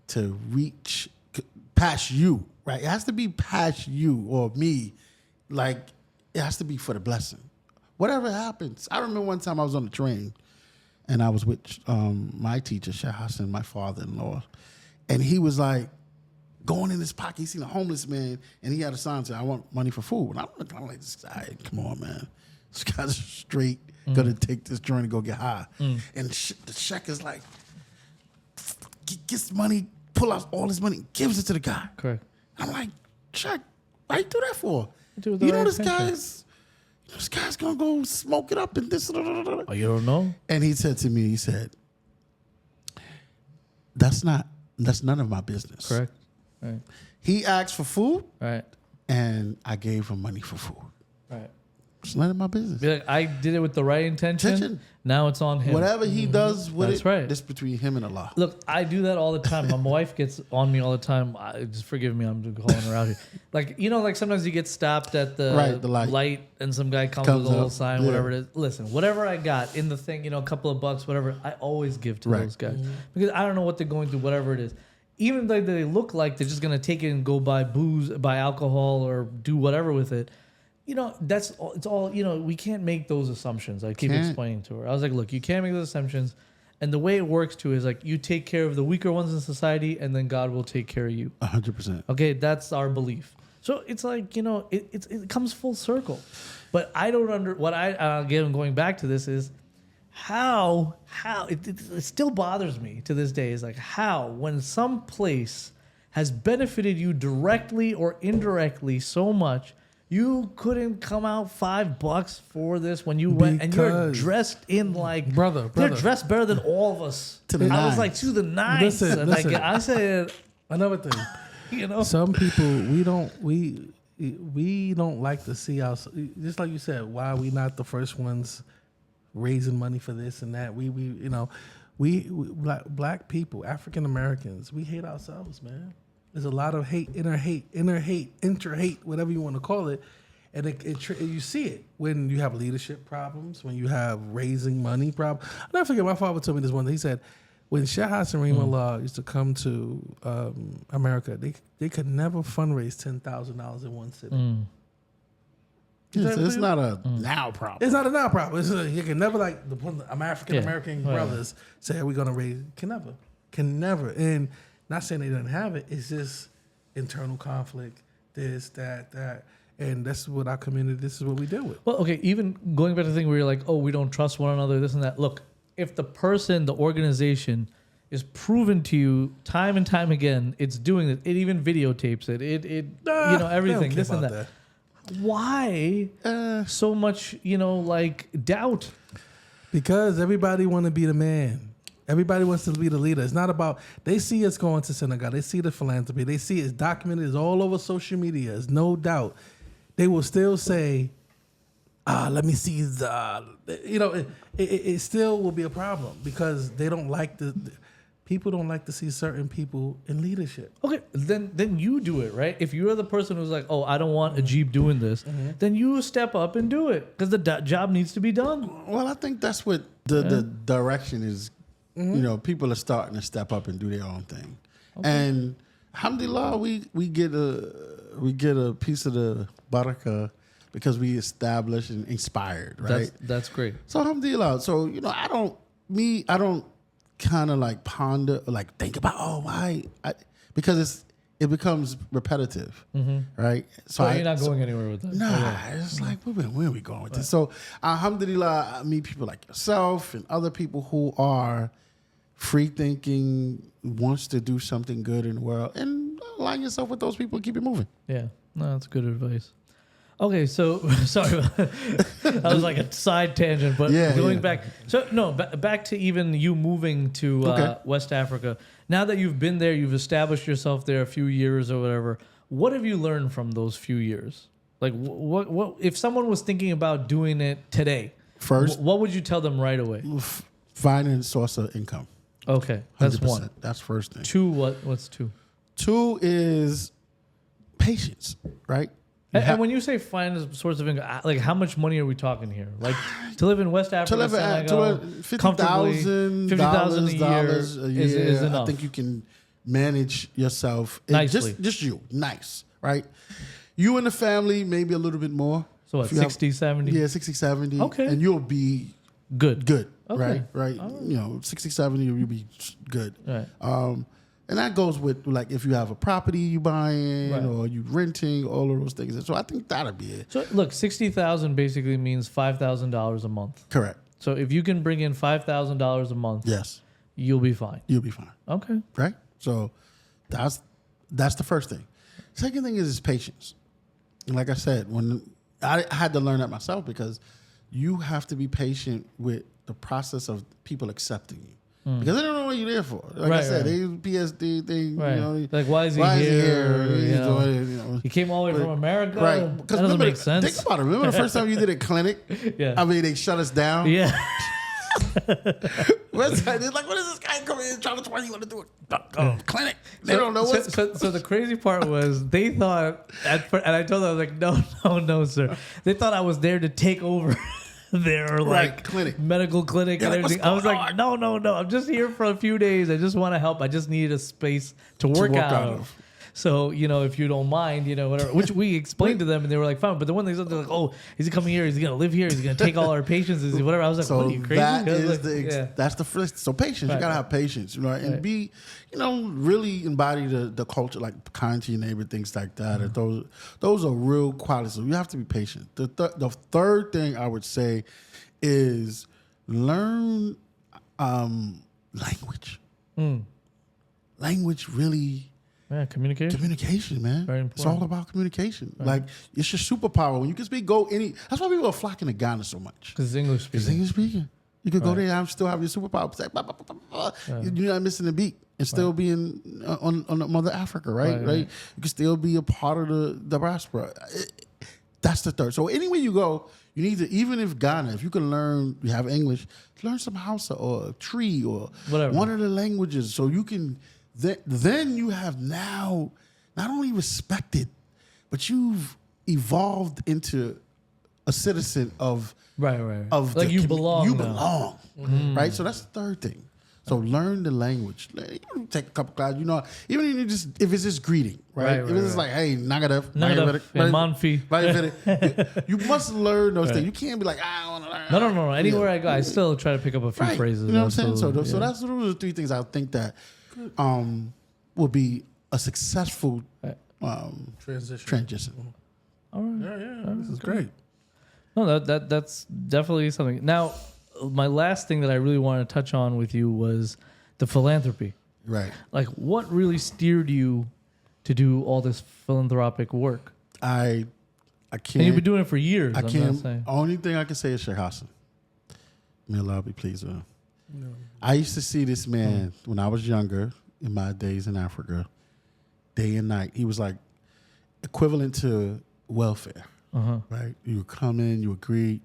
to reach past you, right? It has to be past you or me. Like, it has to be for the blessing. Whatever happens. I remember one time I was on the train and I was with my teacher, Shah Hassan, my father-in-law. And he was like, going in his pocket, he seen a homeless man and he had a sign saying, I want money for food. And I'm like, this guy, come on, man. This guy's straight. Gonna take this joint and go get high. And the check is like, gets money, pull out all his money, gives it to the guy. Correct. I'm like, check, why you do that for? Do it with the right intention. This guy's gonna go smoke it up and this. Oh, you don't know? And he said to me, that's none of my business. Correct. Right. He asked for food, Right. and I gave him money for food. Right. It's none of my business. Be like, I did it with the right intention. Now it's on him. Whatever he does with That's it, right. it's between him and Allah. Look, I do that all the time. My wife gets on me all the time. Just forgive me, I'm calling her out here. Like sometimes you get stopped at the light, and some guy comes with a little up, sign, yeah. whatever it is. Listen, whatever I got in the thing, a couple of bucks, whatever, I always give to those guys because I don't know what they're going through, whatever it is. Even though they look like they're just gonna take it and go buy booze, buy alcohol, or do whatever with it. that's all, it's all, we can't make those assumptions. I keep explaining to her. I was like, look, you can't make those assumptions. And the way it works too is like you take care of the weaker ones in society, and then God will take care of you. 100%. Okay, that's our belief. So it's like, it comes full circle. But I don't again, going back to this is how it still bothers me to this day is like how when some place has benefited you directly or indirectly so much, you couldn't come out $5 for this when you went and you're dressed in like brother. They're dressed better than all of us. To the I was nines. like to the nines. Listen. I said, Another thing. Some people we don't like to see us, just like you said, why are we not the first ones raising money for this and that? We black people, African Americans, we hate ourselves, man. There's a lot of hate, inner hate, whatever you want to call it. And you see it when you have leadership problems, when you have raising money problems. I'll never forget, my father told me this one thing. He said, when Shah Hassan Rahimahullah used to come to America, they could never fundraise $10,000 in one sitting. It's not a now problem. It's not a now problem. You can never like the African American brothers say, "We're gonna raise." Can never. And not saying they didn't have it. It's just internal conflict. This, that, and that's what our community. This is what we deal with. Well, okay. Even going back to the thing where you're like, oh, we don't trust one another, this and that. Look, if the person, the organization, is proven to you time and time again, it's doing it. It even videotapes it. Everything. This and that. Why so much, like doubt? Because everybody want to be the man. Everybody wants to be the leader. It's not about, they see us going to synagogue. They see the philanthropy. They see it's documented. It's all over social media. There's no doubt. They will still say, let me see. It still will be a problem because they don't like people don't like to see certain people in leadership. Okay, then you do it, right? If you're the person who's like, oh, I don't want Ajib doing this, then you step up and do it because the job needs to be done. Well, I think that's what the direction is. People are starting to step up and do their own thing, and alhamdulillah, we get a piece of the barakah because we established and inspired, right? That's great. So alhamdulillah. So I don't kind of like ponder or like think about why because it becomes repetitive, right? So you're not going anywhere with that. Nah, it's like where are we going with this? So alhamdulillah, I meet people like yourself and other people who are free thinking, wants to do something good in the world, and align yourself with those people and keep it moving. Yeah, no, that's good advice. Okay, so sorry, that was like a side tangent, but going back. So no, back to even you moving to West Africa. Now that you've been there, you've established yourself there a few years or whatever. What have you learned from those few years? Like, what if someone was thinking about doing it today? First, what would you tell them right away? Finding a source of income. Okay, that's 100%. one. That's first thing. Two, what's two? Two is patience, right? And when you say find a source of income, like how much money are we talking here? Like to live in West Africa, to live at $50,000 a year is enough. I think you can manage yourself nicely. Just you, nice, right? You and the family, maybe a little bit more. So what, 60, 70? Yeah, 60, 70. Okay. And you'll be good. Okay. Right. 60, 70, you'll be good. Right. And that goes with like if you have a property you buying or you renting, all of those things. So I think that'll be it. So look, 60,000 basically means $5,000 a month. Correct. So if you can bring in $5,000 a month, yes, you'll be fine. You'll be fine. Okay. Right. So that's the first thing. Second thing is patience. And like I said, when I had to learn that myself because you have to be patient with the process of people accepting you. Because they don't know what you're there for. Like I said, they PSD thing. Right. Like, why is he here? He came all the way from America. Right. Because that doesn't make sense. Think about it. Remember the first time you did a clinic? Yeah. I mean, they shut us down. Yeah. It's like, what is this guy coming in trying to tell you want to do a clinic? They don't know what's so the crazy part was they thought, and I told them, I was like, no, sir. They thought I was there to take over their clinic. medical clinic and everything. I was like, no. I'm just here for a few days. I just want to help. I just needed a space to work out of. So, if you don't mind, whatever, which we explained to them and they were like, fine. But the one thing they're like, oh, is he coming here? Is he going to live here? Is he going to take all our patients? Is he whatever? I was like, what are you crazy? That's the first. So patience, you got to have patience, and be, really embody the culture, like kind to your neighbor, things like that. Mm-hmm. Those are real qualities. So you have to be patient. The third thing I would say is learn language. Language really. Yeah, communication, man. Very important. It's all about communication. Right. Like it's your superpower. When you can speak, go any. That's why people are flocking to Ghana so much. Because it's English speaking. It's English speaking. You could go there and still have your superpower. It's like, blah, blah, blah, blah. You're not missing a beat and still being on Mother Africa, right? You can still be a part of the diaspora. That's the third. So anywhere you go, you need to, even if Ghana, if you can learn, you have English, learn some Hausa or Tree or whatever. One of the languages, so you can. Then you have now not only respected, but you've evolved into a citizen of of like you belong. You belong, right? So that's the third thing. So learn the language. Take a couple classes. Even if it's just greeting, right? If it's just like, hey, nagadev, manfi. You must learn those things. You can't be like, I want to learn. No. Anywhere I go, I still try to pick up a few phrases. You know what I'm saying? So those are the three things I think that will be a successful transition. All right. Yeah. This is great. No, that's definitely something. Now, my last thing that I really wanted to touch on with you was the philanthropy. Right. Like, what really steered you to do all this philanthropic work? I can't. And you've been doing it for years. I can't. Only thing I can say is Sheikh Hassan. May Allah be pleased with him. No. I used to see this man when I was younger, in my days in Africa, day and night. He was like equivalent to welfare, right? You would come in, you would greet,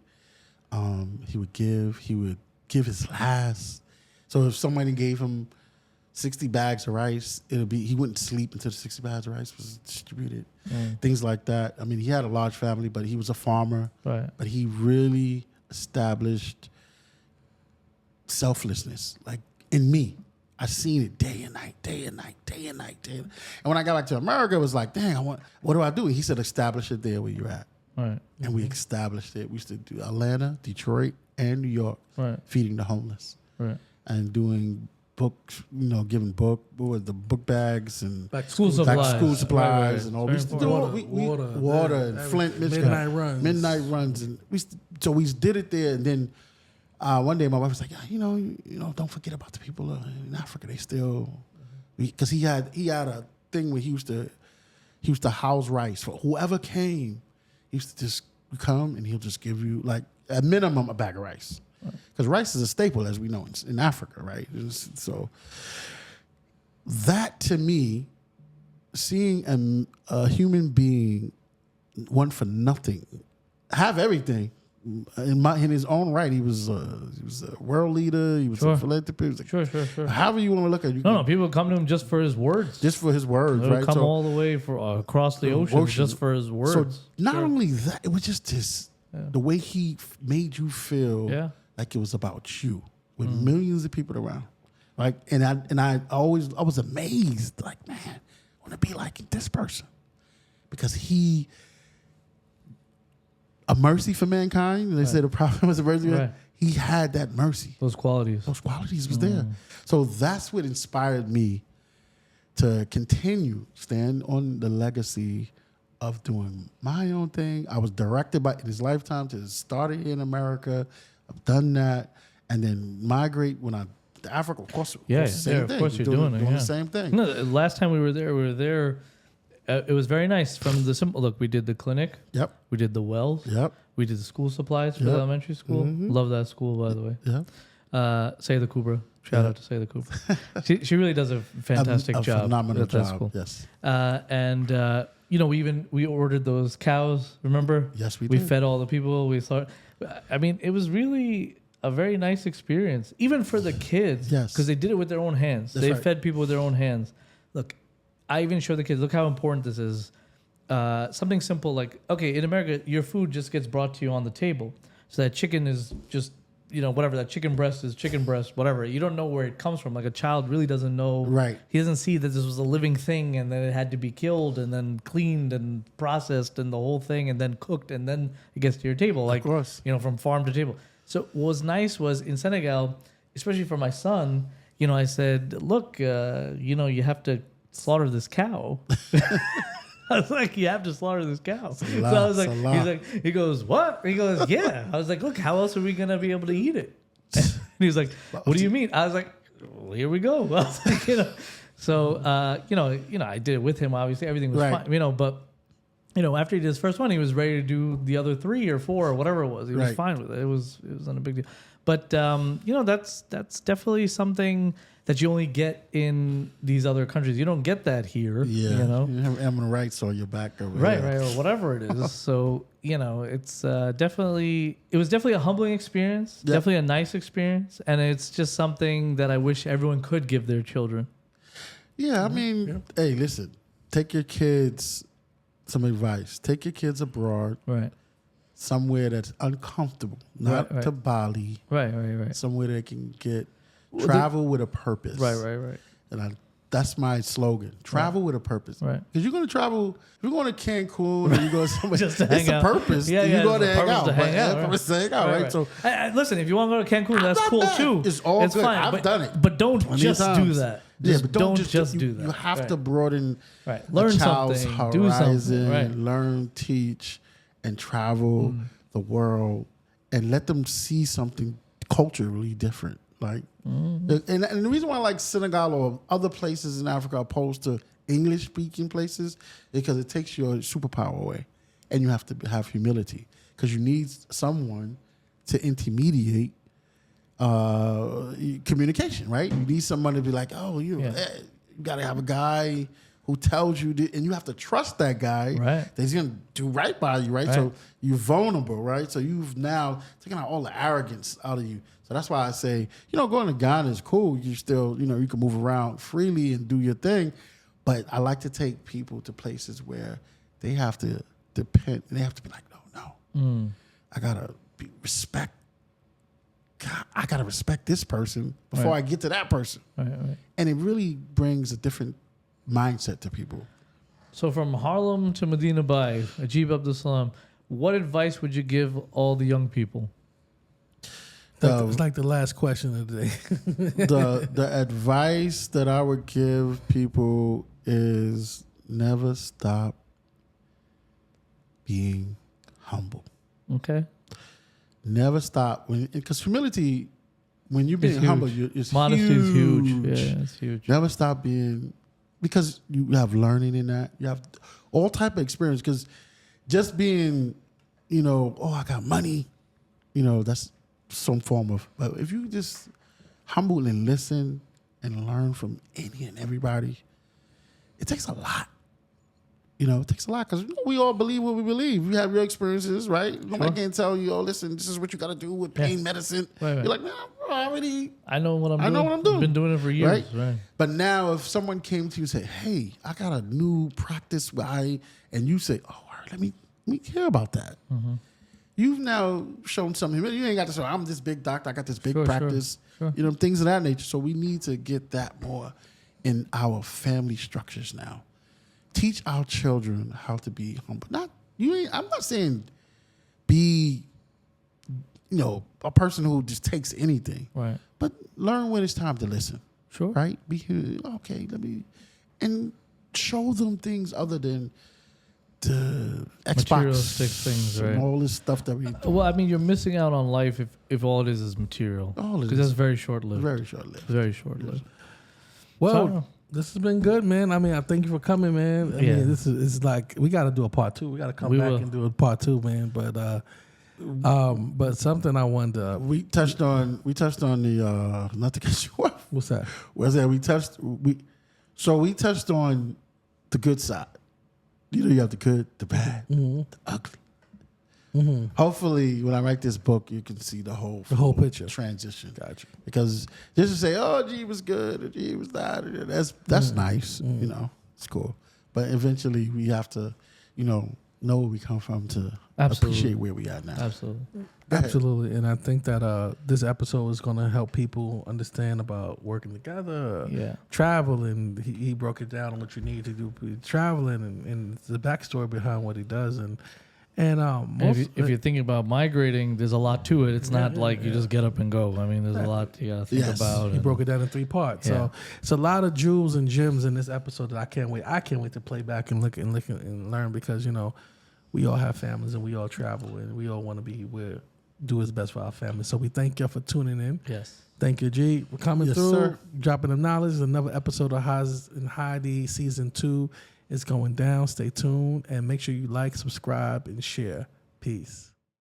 he would give his last. So if somebody gave him 60 bags of rice, he wouldn't sleep until the 60 bags of rice was distributed. Things like that. I mean, he had a large family, but he was a farmer. Right. But he really established selflessness, like in me. I seen it day and night. And when I got back to America, it was like, dang, what do I do? He said, establish it there where you're at. Right. And we established it. We used to do Atlanta, Detroit, and New York, feeding the homeless. Right. And doing books, giving book bags and school supplies and all. We used to do water and Flint, Michigan. Midnight runs. And we did it there, and then one day my wife was like, don't forget about the people in Africa. They still, because he had a thing where he used to house rice for whoever came. He used to just come and he'll just give you like at minimum a bag of rice, because rice is a staple, as we know, in Africa, right? So that, to me, seeing a human being want for nothing, have everything. In his own right, he was a world leader. He was a philanthropist. Sure. However you want to look at it. No, people come to him just for his words. Just for his words, They'll come all the way across the ocean just for his words. So not only that, it was just the way he made you feel like it was about you, with millions of people around. Like, and I was amazed. Like, man, I want to be like this person, because he. A mercy for mankind. They said the prophet was a mercy. Right. He had that mercy. Those qualities was there. So that's what inspired me to stand on the legacy of doing my own thing. I was directed in his lifetime to start it in America. I've done that, and then migrate to Africa. Of course, same thing. Of course, you're doing the same thing. No, last time we were there. It was very nice. From the simple look, we did the clinic. Yep. We did the wells. Yep. We did the school supplies for the elementary school. Mm-hmm. Love that school, by the way. Yep. Say the Kubra. Shout out to Say the Kubra. she really does a fantastic job. Phenomenal at that job. School. Yes. We ordered those cows. Remember? Yes, we did. We did. fed all the people. We thought. I mean, it was really a very nice experience, even for the kids. Yes. Because they did it with their own hands. They fed people with their own hands. Look. I even show the kids, look how important this is. Something simple like, okay, in America, your food just gets brought to you on the table. So that chicken is just whatever, that chicken breast is chicken breast, whatever. You don't know where it comes from. Like a child really doesn't know. Right. He doesn't see that this was a living thing and then it had to be killed and then cleaned and processed and the whole thing and then cooked and then it gets to your table. Like, Of course. from farm to table. So what was nice was in Senegal, especially for my son, I said, look, you have to slaughter this cow. I was like, you have to slaughter this cow. So I was like, he goes, what? He goes, yeah. I was like, look, how else are we going to be able to eat it? And he was like, what do you mean? I was like, well, here we go. I was like, so, I did it with him. Obviously, everything was fine, but, after he did his first one, he was ready to do the other 3 or 4 or whatever it was. He was fine with it. It was not a big deal. But, that's definitely something that you only get in these other countries. You don't get that here. Yeah. You have animal rights on your back over right, here. or whatever it is. So, it's it was definitely a humbling experience, definitely a nice experience. And it's just something that I wish everyone could give their children. Yeah, I mean, hey, listen, take your kids, some advice. Take your kids abroad. Right. Somewhere that's uncomfortable, not to Bali. Right. Somewhere they can get travel with a purpose. Right. And that's my slogan. Travel with a purpose. Right. Because you're going to travel, if you're going to Cancun or you go somewhere, just to it's hang a out. purpose. Yeah, you go to hang out. Purpose to hang out, right? So listen, if you want to go to Cancun, that's cool too. It's all good. Fine. I've done it. But don't just times. do that. But don't just do that. You have to broaden Learn a child's something. Do horizon, something. learn, teach, and travel the world and let them see something culturally different. Like, and the reason why I like Senegal or other places in Africa opposed to English-speaking places is because it takes your superpower away, and you have to have humility because you need someone to intermediate communication, right? You need someone to be like, oh, you got to have a guy who tells you, and you have to trust that guy that he's going to do right by you, right? So you're vulnerable, right? So you've now taken out all the arrogance out of you. So that's why I say, going to Ghana is cool. You still, you can move around freely and do your thing. But I like to take people to places where they have to depend, and they have to be like, no. I got to respect. God, I got to respect this person before I get to that person. Right. And it really brings a different mindset to people. So from Harlem to Medina Bay, Ajib Abdus Salaam, what advice would you give all the young people? It's like the last question of the day. The advice that I would give people is never stop being humble. Okay. Never stop. Because humility, when you're being humble, it's modesty huge. Is huge. Yeah, it's huge. Never stop being, because you have learning in that. You have all type of experience. Because just being, I got money, that's some form of. But if you just humble and listen and learn from any and everybody, it takes a lot. It takes a lot because we all believe what we believe. You have your experiences, right? Nobody can tell you, listen, this is what you got to do with pain medicine. Right. You're like, man, I know what I'm doing. I've been doing it for years. Right? But now if someone came to you and said, hey, I got a new practice and you say, oh, let me hear about that. Mm-hmm. You've now shown something. You ain't got to say, I'm this big doctor. I got this big practice. Sure. Things of that nature. So we need to get that more in our family structures now. Teach our children how to be humble. I'm not saying be, a person who just takes anything. Right. But learn when it's time to listen. Sure. Right? Be here. Okay, and show them things other than the Xbox, materialistic things, right? And all this stuff that we do. Well, I mean, you're missing out on life if all it is material. Because that's very short-lived. Very short-lived. Very short-lived. Well, this has been good, man. I mean, I thank you for coming, man. I mean, this is like, we got to do a part 2. We got to come back and do a part 2, man. But something I wanted to... We touched on the, not to get you off. What's that? We touched on the good side. You have the good, the bad, the ugly. Mm-hmm. Hopefully, when I write this book, you can see the whole picture transition. Gotcha. Because just to say, "Oh, G was good," or "G was that," that's nice. It's cool. But eventually, we have to, know where we come from to appreciate where we are now. Absolutely. Absolutely, and I think that this episode is going to help people understand about working together, traveling. He broke it down on what you need to do, traveling, and the backstory behind what he does, and if you're thinking about migrating, there's a lot to it. It's not like you just get up and go. I mean, there's a lot you gotta think about. He broke it down in 3 parts, so it's a lot of jewels and gems in this episode that I can't wait. I can't wait to play back and look and learn because we all have families and we all travel and we all want to be where. Do his best for our family. So we thank you for tuning in. Yes. Thank you, G, for coming through, sir. dropping the knowledge. Another episode of Haz Hadi Season 2 is going down. Stay tuned and make sure you like, subscribe, and share. Peace.